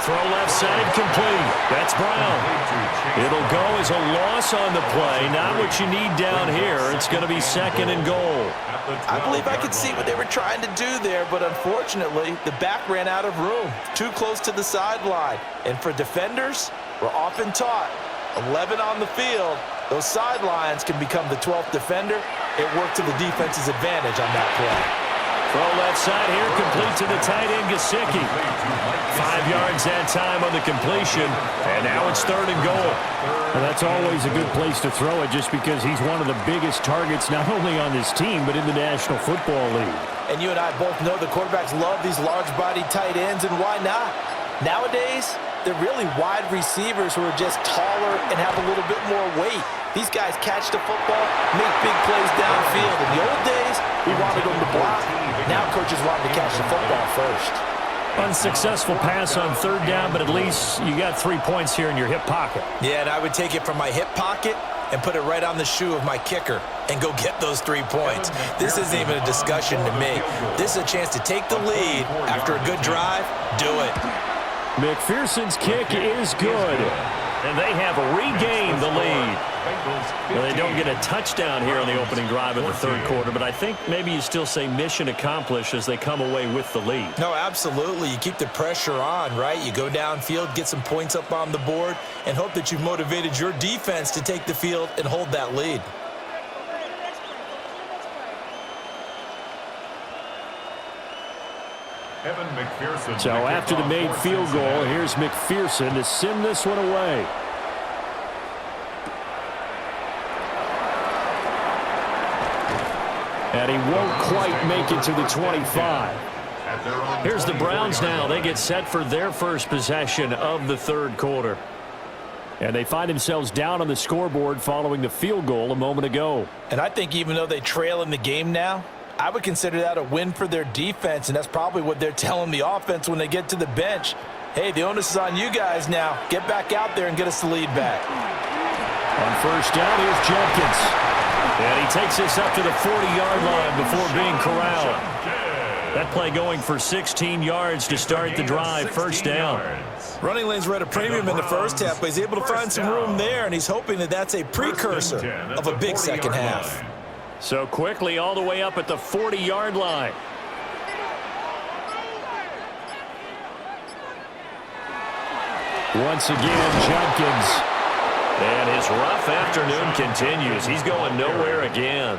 Throw left side complete. That's Brown. It'll go as a loss on the play. Not what you need down here. It's going to be 2nd and goal. I believe I could see what they were trying to do there, but unfortunately, the back ran out of room. Too close to the sideline. And for defenders, we're often taught, 11 on the field, those sidelines can become the 12th defender. It worked to the defense's advantage on that play. Throw left side here, complete to the tight end, Gesicki. 5 yards that time on the completion, and now it's 3rd and goal. And that's always a good place to throw it just because he's one of the biggest targets not only on this team but in the National Football League. And you and I both know the quarterbacks love these large-bodied tight ends, and why not? Nowadays, they're really wide receivers who are just taller and have a little bit more weight. These guys catch the football, make big plays downfield. In the old days, we wanted them to block. Now coaches want them to catch the football first. Unsuccessful pass on 3rd down, but at least you got 3 points here in your hip pocket. Yeah, and I would take it from my hip pocket and put it right on the shoe of my kicker and go get those 3 points. This isn't even a discussion to me. This is a chance to take the lead after a good drive. Do it. McPherson's kick is good, and they have regained the lead. Well, they don't get a touchdown here on the opening drive of the 3rd quarter, but I think maybe you still say mission accomplished as they come away with the lead. No, absolutely. You keep the pressure on, right? You go downfield, get some points up on the board, and hope that you've motivated your defense to take the field and hold that lead. So after the made field goal, here's McPherson to send this one away. And he won't quite make it to the 25. Here's the Browns now. They get set for their first possession of the 3rd quarter. And they find themselves down on the scoreboard following the field goal a moment ago. And I think even though they trail in the game now, I would consider that a win for their defense, and that's probably what they're telling the offense when they get to the bench. Hey, the onus is on you guys now. Get back out there and get us the lead back. On first down, here's Jenkins. And he takes this up to the 40-yard line before being corralled. That play going for 16 yards to start the drive. First down. Running lanes were at a premium in the first half, but he's able to find some room there, and he's hoping that that's a precursor of a big second half. So quickly all the way up at the 40-yard line. Once again, Jenkins. And his rough afternoon continues. He's going nowhere again.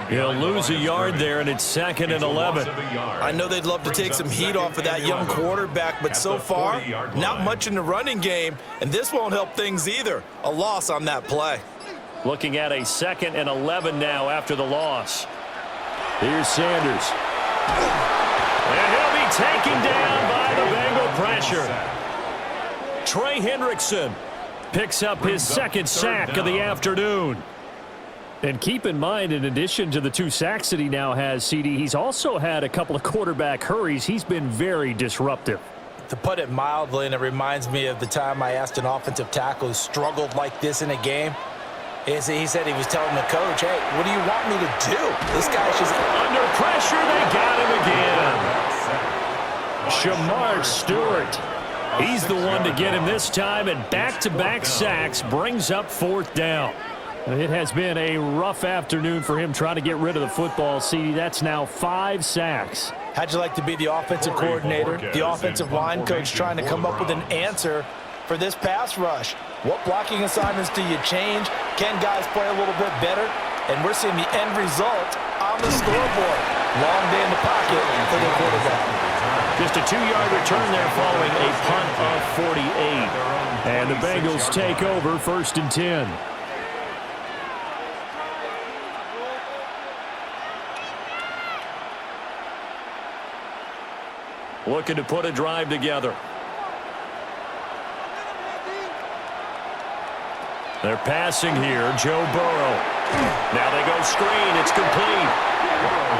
He'll lose a yard there, and it's 2nd and 11. I know they'd love to take some heat off of that young quarterback, but so far, not much in the running game, and this won't help things either. A loss on that play. Looking at a 2nd and 11 now after the loss. Here's Sanders. And he'll be taken down by the Bengal pressure. Trey Hendrickson picks up his 2nd sack of the afternoon. And keep in mind, in addition to the 2 sacks that he now has, CD, he's also had a couple of quarterback hurries. He's been very disruptive. To put it mildly, and it reminds me of the time I asked an offensive tackle who struggled like this in a game. He said he was telling the coach, hey, what do you want me to do? This guy's just under pressure. They got him again. Shamar Stewart. He's the one to get him this time, and back-to-back sacks brings up 4th down. It has been a rough afternoon for him trying to get rid of the football. See, that's now 5 sacks. How'd you like to be the offensive coordinator, the offensive line coach trying to come up with an answer for this pass rush? What blocking assignments do you change? Can guys play a little bit better? And we're seeing the end result on the scoreboard. Long day in the pocket for the quarterback. Just a 2-yard return there following a punt of 48. And the Bengals take over 1st and 10. Looking to put a drive together. They're passing here. Joe Burrow. Now they go screen. It's complete.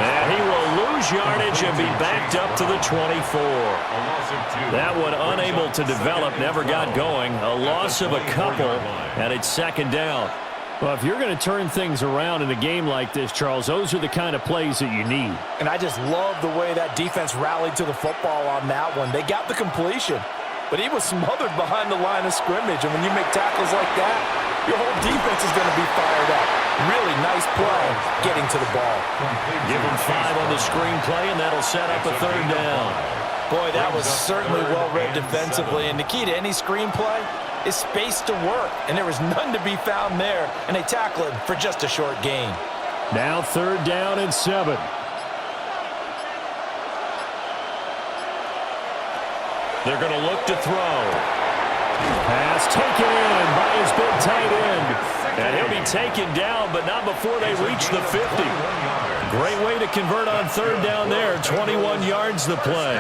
And he will lose yardage and be backed up to the 24. That one unable to develop, never got going. A loss of a couple, and it's 2nd down. Well, if you're going to turn things around in a game like this, Charles, those are the kind of plays that you need. And I just love the way that defense rallied to the football on that one. They got the completion, but he was smothered behind the line of scrimmage. And when you make tackles like that, your whole defense is going to be fired up. Really nice play getting to the ball. Give him 5 on the screenplay, and that'll set up a 3rd down. Boy, that was certainly well-read defensively. And the key to any screenplay is space to work, and there was none to be found there, and they tackle him for just a short gain. Now 3rd down and 7. They're going to look to throw. Pass taken in by his big tight end. And he'll be taken down, but not before they reach the 50. Great way to convert on 3rd down there. 21 yards the play.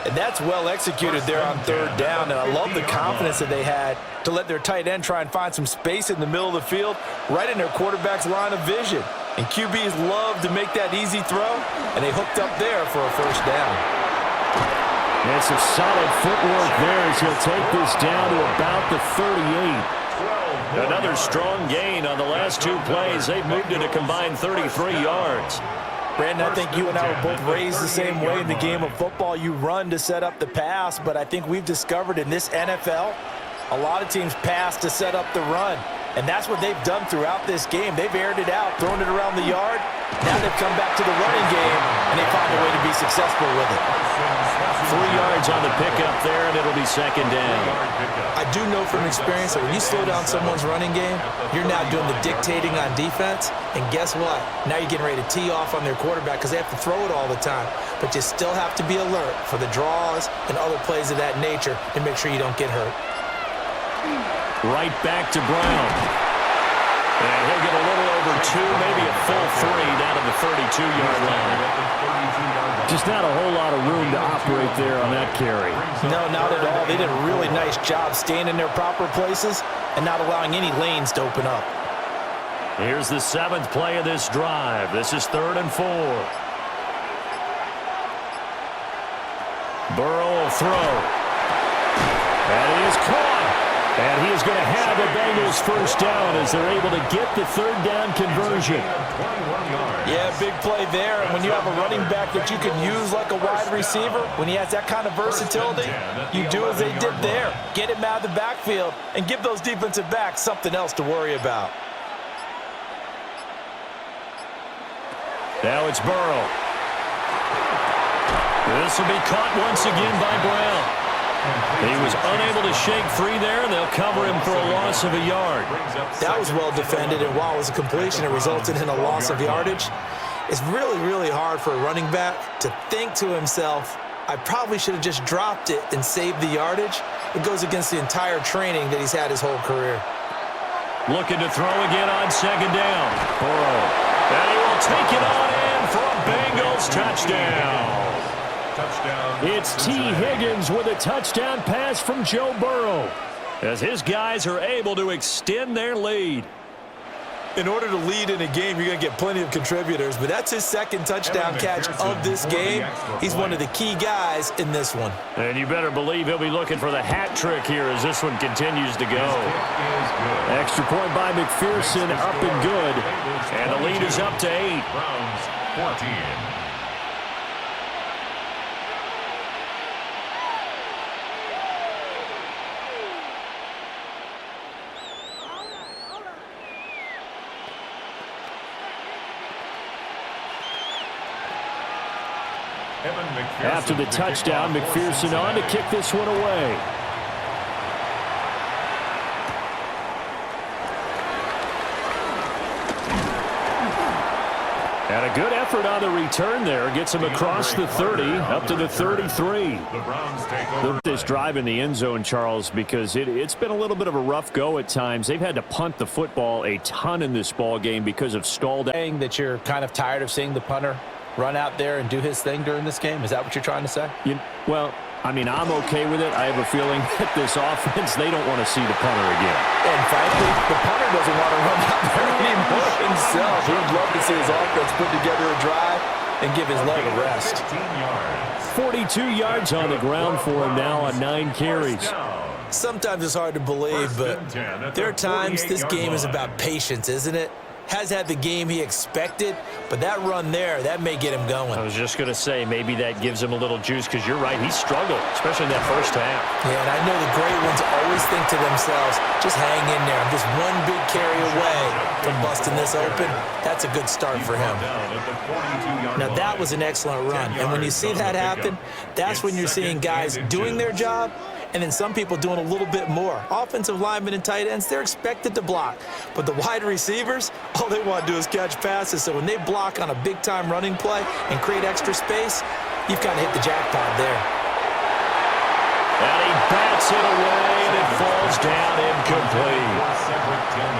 And that's well executed there on 3rd down, and I love the confidence that they had to let their tight end try and find some space in the middle of the field, right in their quarterback's line of vision. And QBs love to make that easy throw, and they hooked up there for a 1st down. And some solid footwork there as he'll take this down to about the 38. Another strong gain on the last 2 plays. They've moved it a combined 33 yards. Brandon, I think you and I were both raised the same way in the game of football. You run to set up the pass, but I think we've discovered in this NFL, a lot of teams pass to set up the run. And that's what they've done throughout this game. They've aired it out, thrown it around the yard. Now they've come back to the running game, and they find a way to be successful with it. 3 yards on the pickup there, and it'll be 2nd down. I do know from experience that when you slow down someone's running game, you're now doing the dictating on defense. And guess what? Now you're getting ready to tee off on their quarterback because they have to throw it all the time. But you still have to be alert for the draws and other plays of that nature to make sure you don't get hurt. Right back to Brown. And he'll get a little over 2, maybe a full 3 down to the 32-yard line. Just not a whole lot of room to operate there on that carry. No, not at all. They did a really nice job staying in their proper places and not allowing any lanes to open up. Here's the 7th play of this drive. This is 3rd and 4. Burrow will throw. And he is caught. And he is going to have a Bengals first down as they're able to get the 3rd down conversion. Yeah, big play there. And when you have a running back that you can use like a wide receiver, when he has that kind of versatility, you do as they did there. Get him out of the backfield and give those defensive backs something else to worry about. Now it's Burrow. This will be caught once again by Brown. He was unable to shake free there, and they'll cover him for a loss of a yard. That was well defended, and while it was a completion, it resulted in a loss of yardage. It's really, really hard for a running back to think to himself, I probably should have just dropped it and saved the yardage. It goes against the entire training that he's had his whole career. Looking to throw again on 2nd down. Burrow. And he will take it on in for a Bengals touchdown. It's T. Higgins with a touchdown pass from Joe Burrow as his guys are able to extend their lead. In order to lead in a game, you're going to get plenty of contributors, but that's his 2nd touchdown catch of this game. He's one of the key guys in this one. And you better believe he'll be looking for the hat trick here as this one continues to go. Extra point by McPherson, up and good. And the lead is up to 8. Browns 14. After the touchdown, McPherson on to kick this one away. And a good effort on the return there. Gets him across the 30, up to the 33. This drive in the end zone, Charles, because it's been a little bit of a rough go at times. They've had to punt the football a ton in this ball game because of stalled. Saying that you're kind of tired of seeing the punter run out there and do his thing during this game? Is that what you're trying to say? Well, I mean, I'm okay with it. I have a feeling that this offense, they don't want to see the punter again. And frankly, the punter doesn't want to run out there anymore himself. He'd love to see his offense put together a drive and give his leg a rest. 42 yards on the ground for him now on 9 carries. Sometimes it's hard to believe, but there are times this game is about patience, isn't it? Has had the game he expected, but that run there, that may get him going. I was just going to say, maybe that gives him a little juice, because you're right, he struggled, especially in that first half. Yeah, and I know the great ones always think to themselves, just hang in there. I'm just one big carry away from busting this open. That's a good start for him. Now, that was an excellent run, and when you see that happen, that's when you're seeing guys doing their job, and then some people doing a little bit more. Offensive linemen and tight ends, they're expected to block. But the wide receivers, all they want to do is catch passes. So when they block on a big-time running play and create extra space, you've kind of hit the jackpot there. And he bats it away, and it falls down incomplete.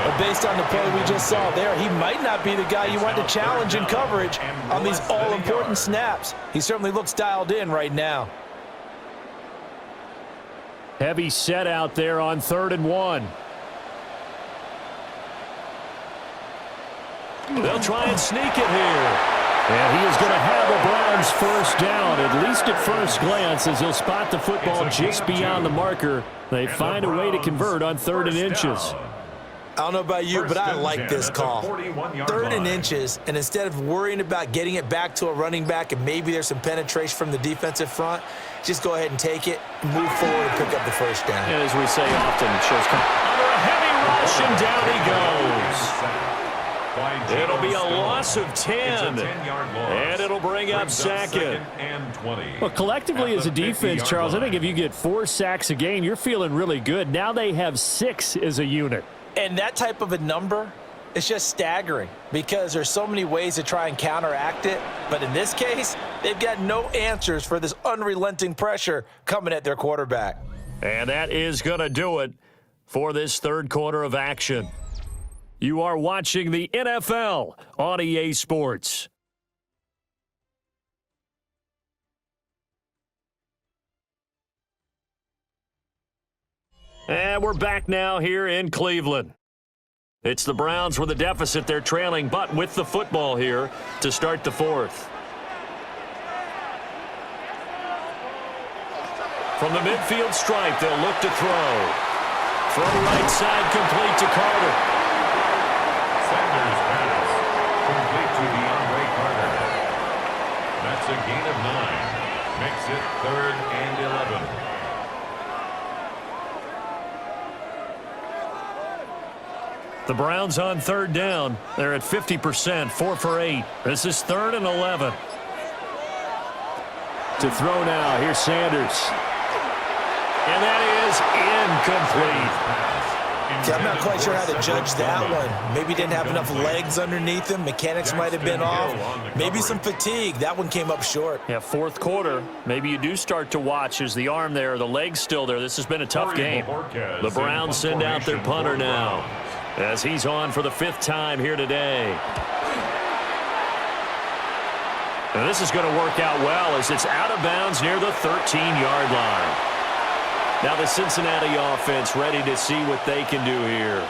But based on the play we just saw there, he might not be the guy you want to challenge in coverage on these all-important snaps. He certainly looks dialed in right now. Heavy set out there on 3rd and 1. They'll try and sneak it here. And he is going to have a Browns first down, at least at first glance, as he'll spot the football just beyond the marker. They find a way to convert on 3rd and inches. I don't know about you, but I like this call. 3rd and inches, and instead of worrying about getting it back to a running back and maybe there's some penetration from the defensive front, just go ahead and take it, move forward, and pick up the first down. And as we say often, shows under a heavy rush, and down he goes. It'll be a loss of 10, and it'll bring up 2nd and 20. Well, collectively as a defense, Charles, I think if you get 4 sacks a game, you're feeling really good. Now they have 6 as a unit. And that type of a number is just staggering because there's so many ways to try and counteract it. But in this case, they've got no answers for this unrelenting pressure coming at their quarterback. And that is going to do it for this 3rd quarter of action. You are watching the NFL on EA Sports. And we're back now here in Cleveland. It's the Browns with a deficit. They're trailing, but with the football here to start the fourth. From the midfield stripe, they'll look to throw. From right side, complete to Carter. Sanders pass. Complete to DeAndre Carter. That's a gain of 9. Makes it 3rd and 11. The Browns on 3rd down. They're at 50%, 4 for 8. This is 3rd and 11. To throw now, here's Sanders. And that is incomplete. See, I'm not quite sure how to judge that one. Maybe didn't have enough legs underneath him. Mechanics might have been off. Maybe some fatigue. That one came up short. Yeah, 4th quarter. Maybe you do start to watch as the arm there, the leg's still there. This has been a tough game. The Browns send out their punter now, as he's on for the 5th time here today. And this is going to work out well as it's out of bounds near the 13-yard line. Now the Cincinnati offense ready to see what they can do here.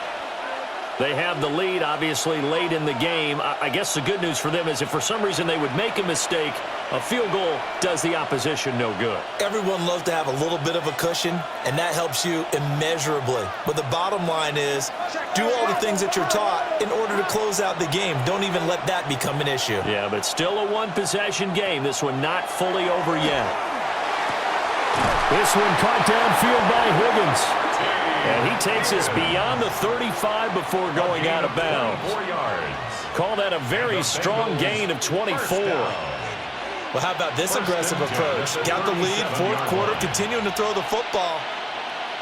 They have the lead, obviously, late in the game. I guess the good news for them is if for some reason they would make a mistake, a field goal does the opposition no good. Everyone loves to have a little bit of a cushion, and that helps you immeasurably. But the bottom line is, do all the things that you're taught in order to close out the game. Don't even let that become an issue. Yeah, but still a one-possession game. This one not fully over yet. This one caught downfield by Higgins. And he takes us beyond the 35 before going out of bounds. 4 yards. Call that a very strong gain of 24. Well, how about this aggressive approach? Got the lead, 4th quarter, continuing to throw the football.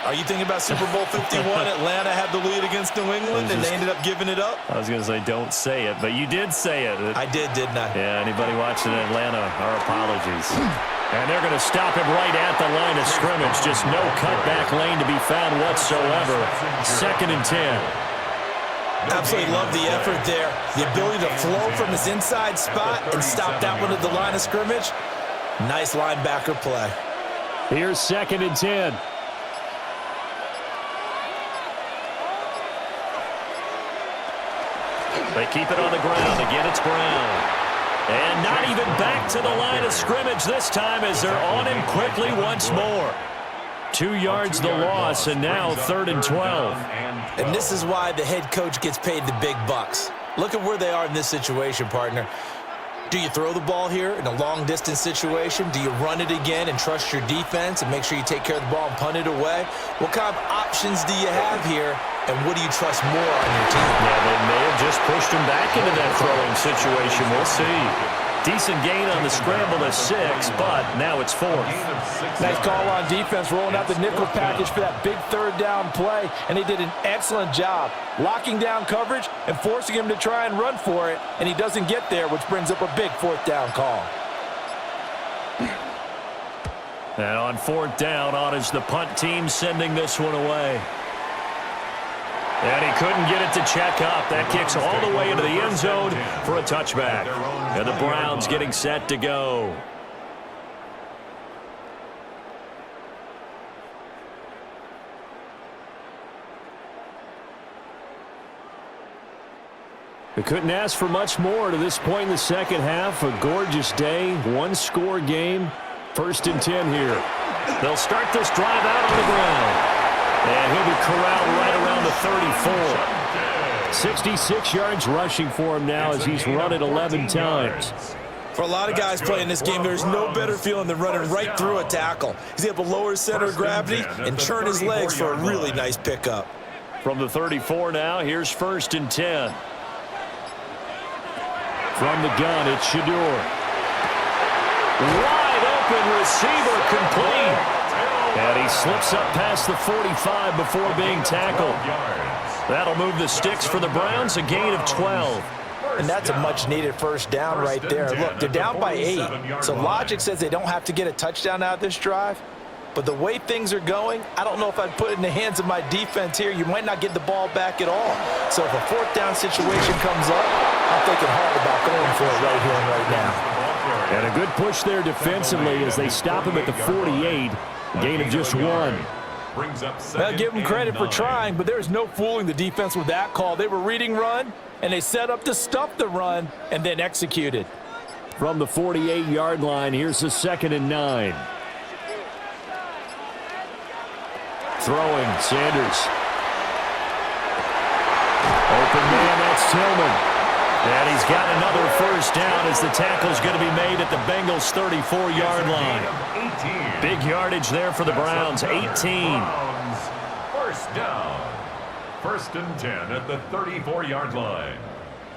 Are you thinking about Super Bowl 51? Atlanta had the lead against New England, and they ended up giving it up? I was going to say don't say it, but you did say it. I did, didn't I? Yeah, anybody watching Atlanta, our apologies. And they're going to stop him right at the line of scrimmage. Just no cutback lane to be found whatsoever. 2nd and 10. Absolutely love the effort there. The ability to flow from his inside spot and stop that one at the line of scrimmage. Nice linebacker play. Here's 2nd and 10. They keep it on the ground. Again, it's Brown. And not even back to the line of scrimmage this time as they're on him quickly once more. 2 yards the loss, and now 3rd and 12. And this is why the head coach gets paid the big bucks. Look at where they are in this situation, partner. Do you throw the ball here in a long-distance situation? Do you run it again and trust your defense and make sure you take care of the ball and punt it away? What kind of options do you have here, and what do you trust more on your team? Yeah, they may have just pushed him back into that throwing situation. We'll see. Decent gain on the scramble to 6, but now it's 4th. Nice call on defense, rolling out the nickel package for that big 3rd down play, and he did an excellent job locking down coverage and forcing him to try and run for it, and he doesn't get there, which brings up a big 4th down call. And on 4th down, on is the punt team sending this one away. And he couldn't get it to check up. That kicks all the way into the end zone for a touchback. And the Browns getting set to go. We couldn't ask for much more to this point in the second half. A gorgeous day, one-score game. 1st and 10 here. They'll start this drive out on the ground. And he'll be corralled right around the 34. 66 yards rushing for him now as he's run it 11 times. For a lot of guys playing this game, there's no better feeling than running right through a tackle. He's able to lower his center of gravity and turn his legs for a really nice pickup. From the 34 now, here's 1st and 10. From the gun, it's Shedeur. Wide open receiver complete. And he slips up past the 45 before being tackled. That'll move the sticks for the Browns, a gain of 12. And that's a much-needed 1st down right there. Look, they're down by 8, so logic says they don't have to get a touchdown out of this drive. But the way things are going, I don't know if I'd put it in the hands of my defense here. You might not get the ball back at all. So if a 4th down situation comes up, I'm thinking hard about going for it right here and right now. And a good push there defensively as they stop him at the 48. Gain of just 1. brings up I'll give them credit for 9. trying, but there's no fooling the defense with that call. They were reading run, and they set up to stuff the run and then executed. From the 48-yard line, here's the 2nd and 9. Throwing, Sanders. Open man, that's Tillman. And he's got another first down as the tackle's going to be made at the Bengals' 34-yard line. Big yardage there for the Browns, 18. First down. 1st and 10 at the 34-yard line.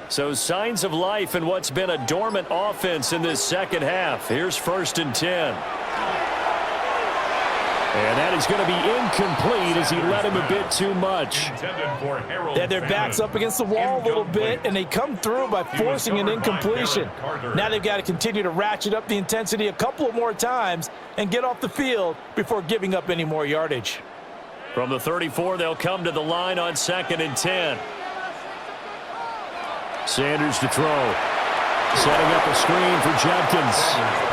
So signs of life in what's been a dormant offense in this second half. Here's 1st and 10. And that is going to be incomplete as he led him a bit too much. Yeah, their back's up against the wall a little bit, and they come through by forcing an incompletion. Now they've got to continue to ratchet up the intensity a couple of more times and get off the field before giving up any more yardage. From the 34, they'll come to the line on 2nd and 10. Sanders to throw. Setting up a screen for Jenkins.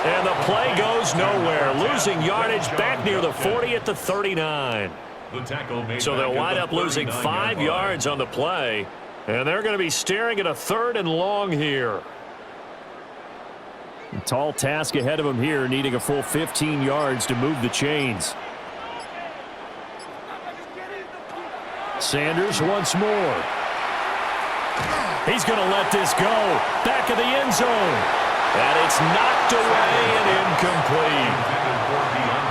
And the play goes nowhere. Losing yardage back near the 40 at the 39. So they'll wind up losing 5 yards on the play. And they're going to be staring at a 3rd and long here. A tall task ahead of them here, needing a full 15 yards to move the chains. Sanders once more. He's going to let this go. Back of the end zone. And it's knocked away and incomplete.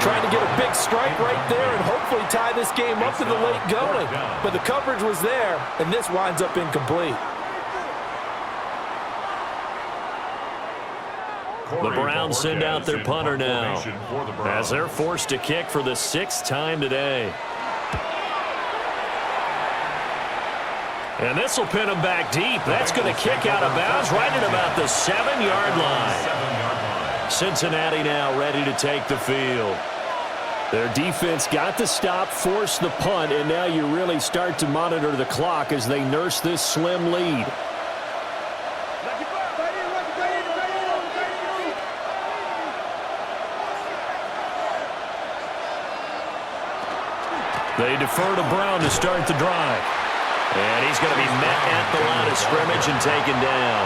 Trying to get a big strike right there and hopefully tie this game up to the late going. But the coverage was there, and this winds up incomplete. The Browns send out their punter now as they're forced to kick for the 6th time today. And this will pin them back deep. That's going to kick out of bounds right at about the 7-yard line. Cincinnati now ready to take the field. Their defense got the stop, forced the punt, and now you really start to monitor the clock as they nurse this slim lead. They defer to Brown to start the drive. And he's going to be met at the line of scrimmage and taken down.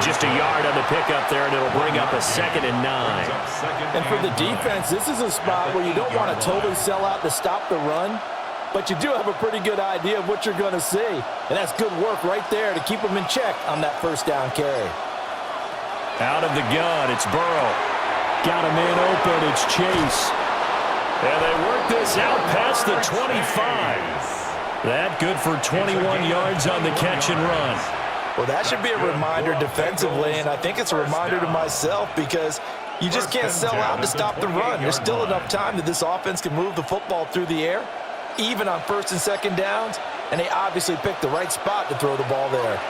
Just a yard on the pickup there, and it'll bring up a 2nd and 9. And for the defense, this is a spot where you don't want to totally sell out to stop the run, but you do have a pretty good idea of what you're going to see. And that's good work right there to keep them in check on that first down carry. Out of the gun, it's Burrow. Got a man open, it's Chase. And they work this out past the 25. That good for 21 yards on the catch and run. Well, that should be a reminder defensively, and I think it's a reminder to myself because you just can't sell out to stop the run. There's still enough time that this offense can move the football through the air, even on 1st and 2nd downs, and they obviously picked the right spot to throw the ball there.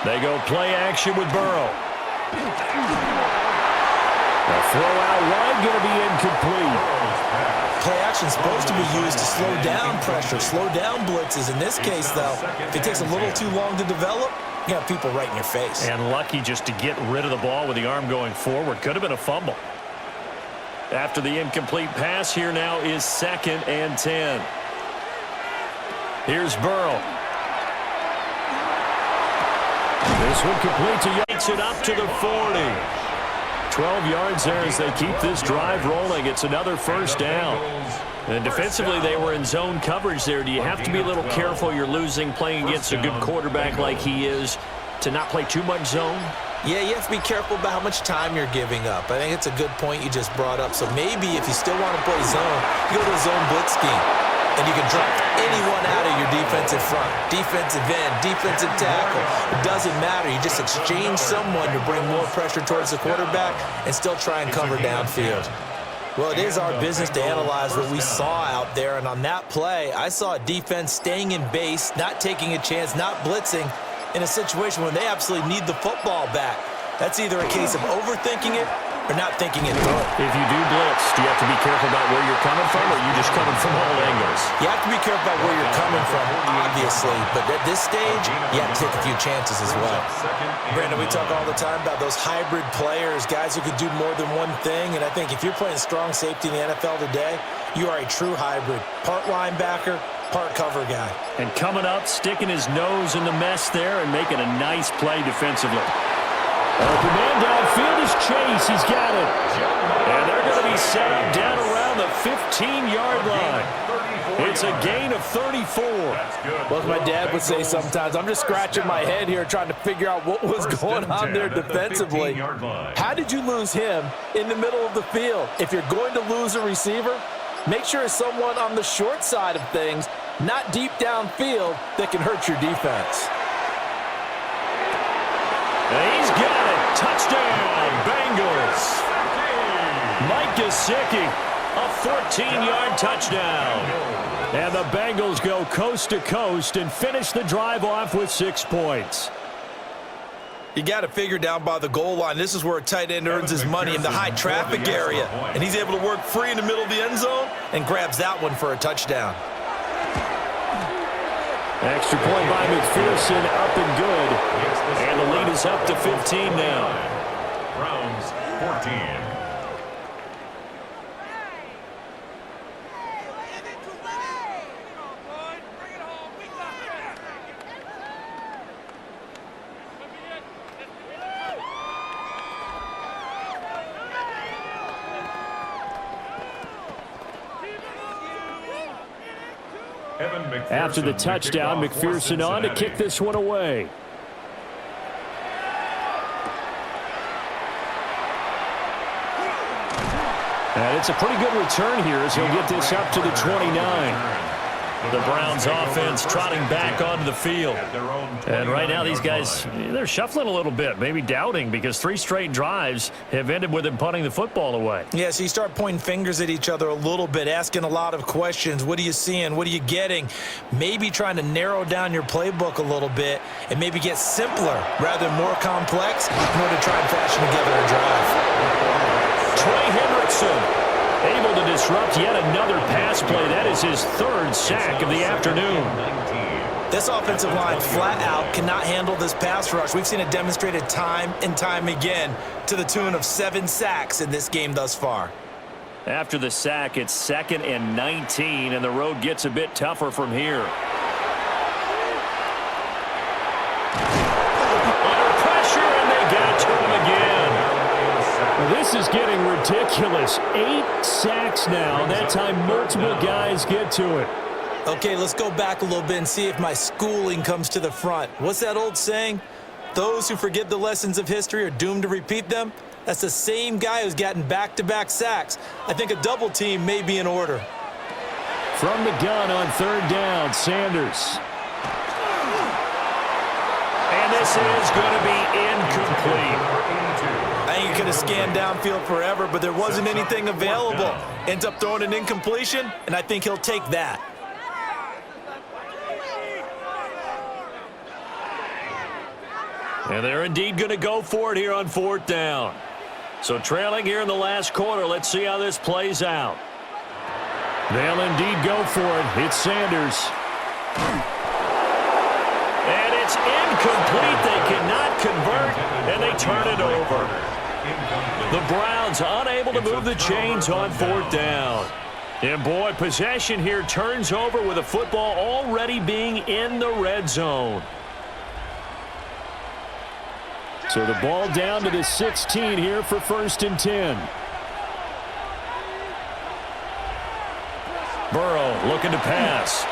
They go play action with Burrow. The throw out wide going to be incomplete. Play action is supposed to be used to slow down pressure, slow down blitzes. In this case, though, if it takes a little too long to develop, you have people right in your face. And lucky just to get rid of the ball with the arm going forward. Could have been a fumble. After the incomplete pass, here now is 2nd and 10. Here's Burrow. This one complete to Yates it up to the 40. 12 yards there as they keep this drive rolling. It's another first down. And defensively, they were in zone coverage there. Do you have to be a little careful? You're losing, playing against a good quarterback like he is, to not play too much zone? Yeah, you have to be careful about how much time you're giving up. I think it's a good point you just brought up. So maybe if you still want to play zone, you go to a zone blitz scheme. And you can drop anyone out of your defensive front. Defensive end, defensive tackle. It doesn't matter. You just exchange someone to bring more pressure towards the quarterback and still try and cover downfield. Well, it is our business to analyze what we saw out there. And on that play, I saw a defense staying in base, not taking a chance, not blitzing in a situation where they absolutely need the football back. That's either a case of overthinking it or not thinking it through. If you do blitz, do you have to be careful about where you're coming from, or are you just coming from all angles? You have to be careful about where you're coming from, obviously, but at this stage, you have to take a few chances as well. Brandon, we talk all the time about those hybrid players, guys who can do more than one thing, and I think if you're playing strong safety in the NFL today, you are a true hybrid. Part linebacker, part cover guy. And coming up, sticking his nose in the mess there and making a nice play defensively. Open man downfield is Chase. He's got it. And they're going to be set up down around the 15-yard line. It's a gain of 34. Well, as my dad would say sometimes, I'm just scratching my head here trying to figure out what was going on there defensively. How did you lose him in the middle of the field? If you're going to lose a receiver, make sure it's someone on the short side of things, not deep downfield, that can hurt your defense. And he's got it. Touchdown, Bengals. Mike Gesicki, a 14-yard touchdown. And the Bengals go coast to coast and finish the drive off with 6 points. You got to figure down by the goal line. This is where a tight end earns his money, in the high traffic area. And he's able to work free in the middle of the end zone and grabs that one for a touchdown. Extra point by McPherson, up and good. And the lead is up to 15 now. Browns 14. After the touchdown, McPherson on to kick this one away. And it's a pretty good return here as he'll get this up to the 29. The Browns offense trotting back onto the field. And right now these guys, they're shuffling a little bit, maybe doubting, because 3 straight drives have ended with them punting the football away. Yeah, so you start pointing fingers at each other a little bit, asking a lot of questions. What are you seeing? What are you getting? Maybe trying to narrow down your playbook a little bit and maybe get simpler rather than more complex in order to try and fashion together a drive. Trey Hendrickson able to disrupt yet another pass play. That is his 3rd sack of the afternoon. This offensive line flat out cannot handle this pass rush. We've seen it demonstrated time and time again to the tune of 7 sacks in this game thus far. After the sack, it's 2nd and 19, and the road gets a bit tougher from here. Under pressure, and they get to him again. This is getting ridiculous. 8 sacks now. That time multiple guys get to it. Okay, let's go back a little bit and see if my schooling comes to the front. What's that old saying? Those who forget the lessons of history are doomed to repeat them. That's the same guy who's gotten back-to-back sacks. I think a double team may be in order. From the gun on 3rd down, Sanders. And this is going to be incomplete. I think he could have scanned downfield forever, but there wasn't anything available. Ends up throwing an incompletion, and I think he'll take that. And they're indeed going to go for it here on 4th down. So trailing here in the last quarter, let's see how this plays out. They'll indeed go for it. It's Sanders. And it's incomplete. They cannot convert, and they turn it over. The Browns unable to move the chains on 4th down. And boy, possession here turns over with the football already being in the red zone. So the ball down to the 16 here for 1st and 10. Burrow looking to pass.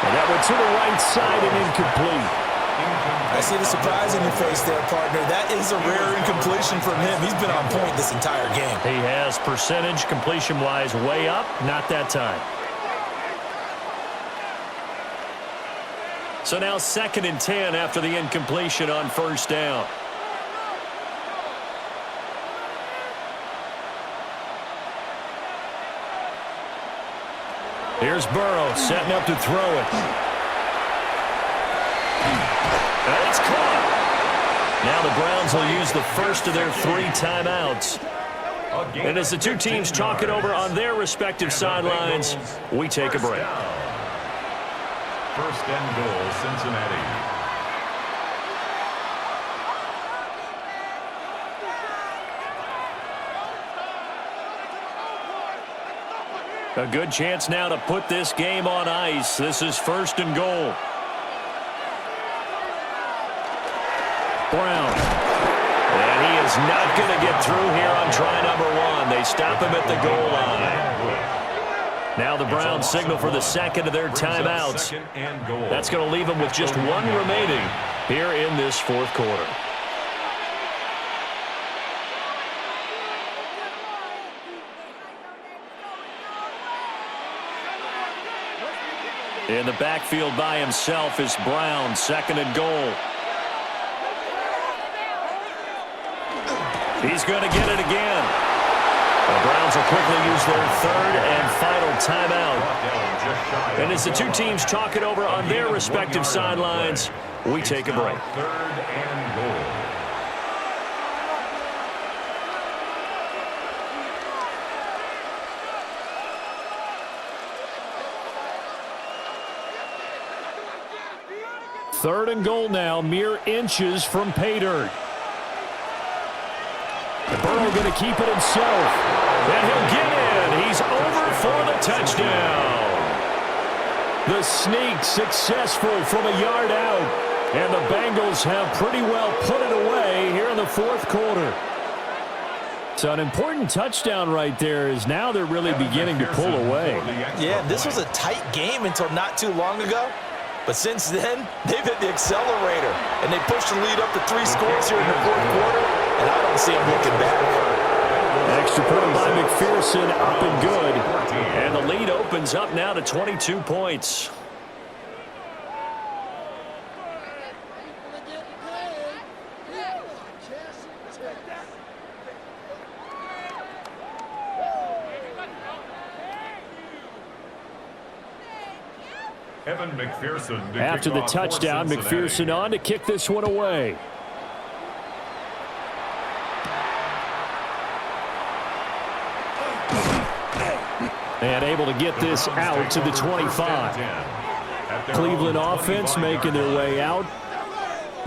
And that one to the right side and incomplete. I see the surprise in your face there, partner. That is a rare incompletion from him. He's been on point this entire game. He has percentage completion-wise way up, not that time. So now 2nd and 10 after the incompletion on 1st down. Here's Burrow setting up to throw it. And it's caught. Now the the Browns will use the first of their 3 timeouts. And as the two teams talk it over on their respective sidelines, we take a break. First and goal, Cincinnati. A good chance now to put this game on ice. This is first and goal. Brown. And he is not going to get through here on try number 1. They stop him at the goal line. Now the Browns signal for the second of their timeouts. That's going to leave them with just 1 remaining here in this fourth quarter. In the backfield by himself is Brown, second and goal. He's going to get it again. The Browns will quickly use their third and final timeout. And as the two teams talk it over on their respective sidelines, we take a break. Third and goal. Third and goal now, mere inches from pay dirt. Burrow going to keep it himself. And he'll get in. He's over for the touchdown. The sneak successful from a yard out. And the Bengals have pretty well put it away here in the fourth quarter. So an important touchdown right there is now they're really beginning to pull away. Yeah, this was a tight game until not too long ago. But since then, they've hit the accelerator, and they pushed the lead up to 3 scores here in the fourth quarter, and I don't see them looking back. Extra point by McPherson, up and good. And the lead opens up now to 22 points. After the touchdown, McPherson on to kick this one away. And able to get this out to the 25. Cleveland offense making their way out.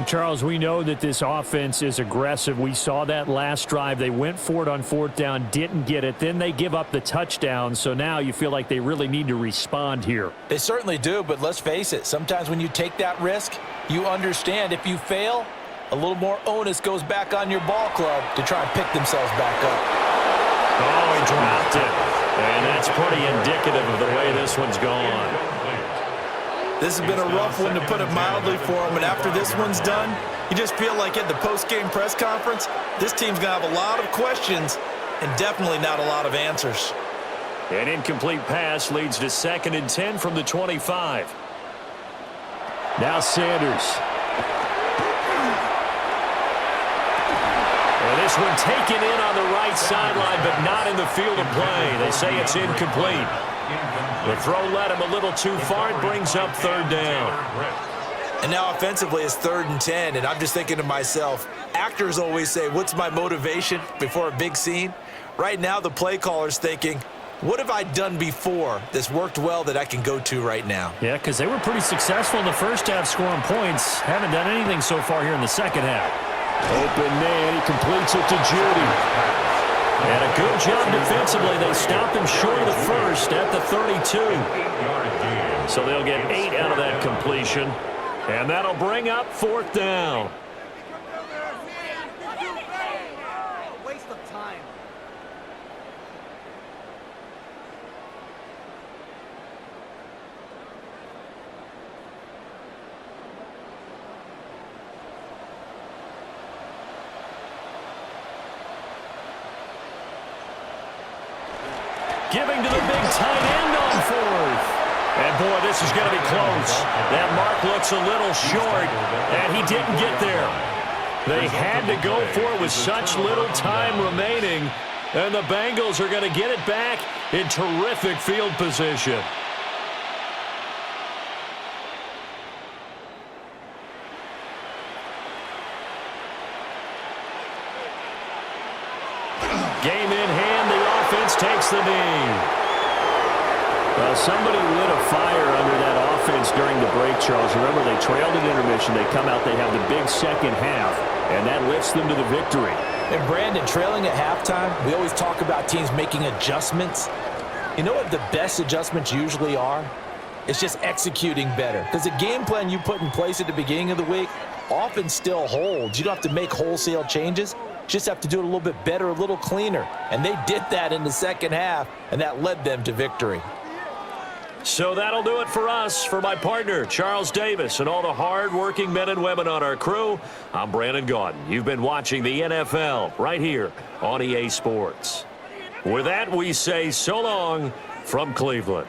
Charles, we know that this offense is aggressive. We saw that last drive. They went for it on fourth down, didn't get it. Then they give up the touchdown. So now you feel like they really need to respond here. They certainly do, but let's face it. Sometimes when you take that risk, you understand if you fail, a little more onus goes back on your ball club to try and pick themselves back up. Oh, he dropped it. And that's pretty indicative of the way this one's gone. This has been a rough one, to put it mildly, for him. And after this one's done, you just feel like at the post-game press conference, this team's going to have a lot of questions and definitely not a lot of answers. An incomplete pass leads to 2nd and 10 from the 25. Now Sanders. And this one taken in on the right sideline, but not in the field of play. They say it's incomplete. The throw led him a little too far. It brings up 3rd down. And now offensively it's 3rd and 10, and I'm just thinking to myself, actors always say, what's my motivation before a big scene? Right now the play caller's thinking, what have I done before that's worked well that I can go to right now? Yeah, because they were pretty successful in the first half scoring points. Haven't done anything so far here in the second half. Open man, he completes it to Judy. And a good job defensively. They stopped him short of the first at the 32. So they'll get 8 out of that completion. And that'll bring up 4th down. Waste of time. Giving to the big tight end on 4th. And, boy, this is going to be close. That mark looks a little short, and he didn't get there. They had to go for it with such little time remaining, and the Bengals are going to get it back in terrific field position. Game in hand, the offense takes the knee. Well, somebody lit a fire under that offense during the break, Charles. Remember, they trailed at intermission. They come out, they have the big second half, and that lifts them to the victory. And Brandon, trailing at halftime, we always talk about teams making adjustments. You know what the best adjustments usually are? It's just executing better. Because the game plan you put in place at the beginning of the week often still holds. You don't have to make wholesale changes. You just have to do it a little bit better, a little cleaner. And they did that in the second half, and that led them to victory. So that'll do it for us. For my partner, Charles Davis, and all the hard-working men and women on our crew, I'm Brandon Gaudin. You've been watching the NFL right here on EA Sports. With that, we say so long from Cleveland.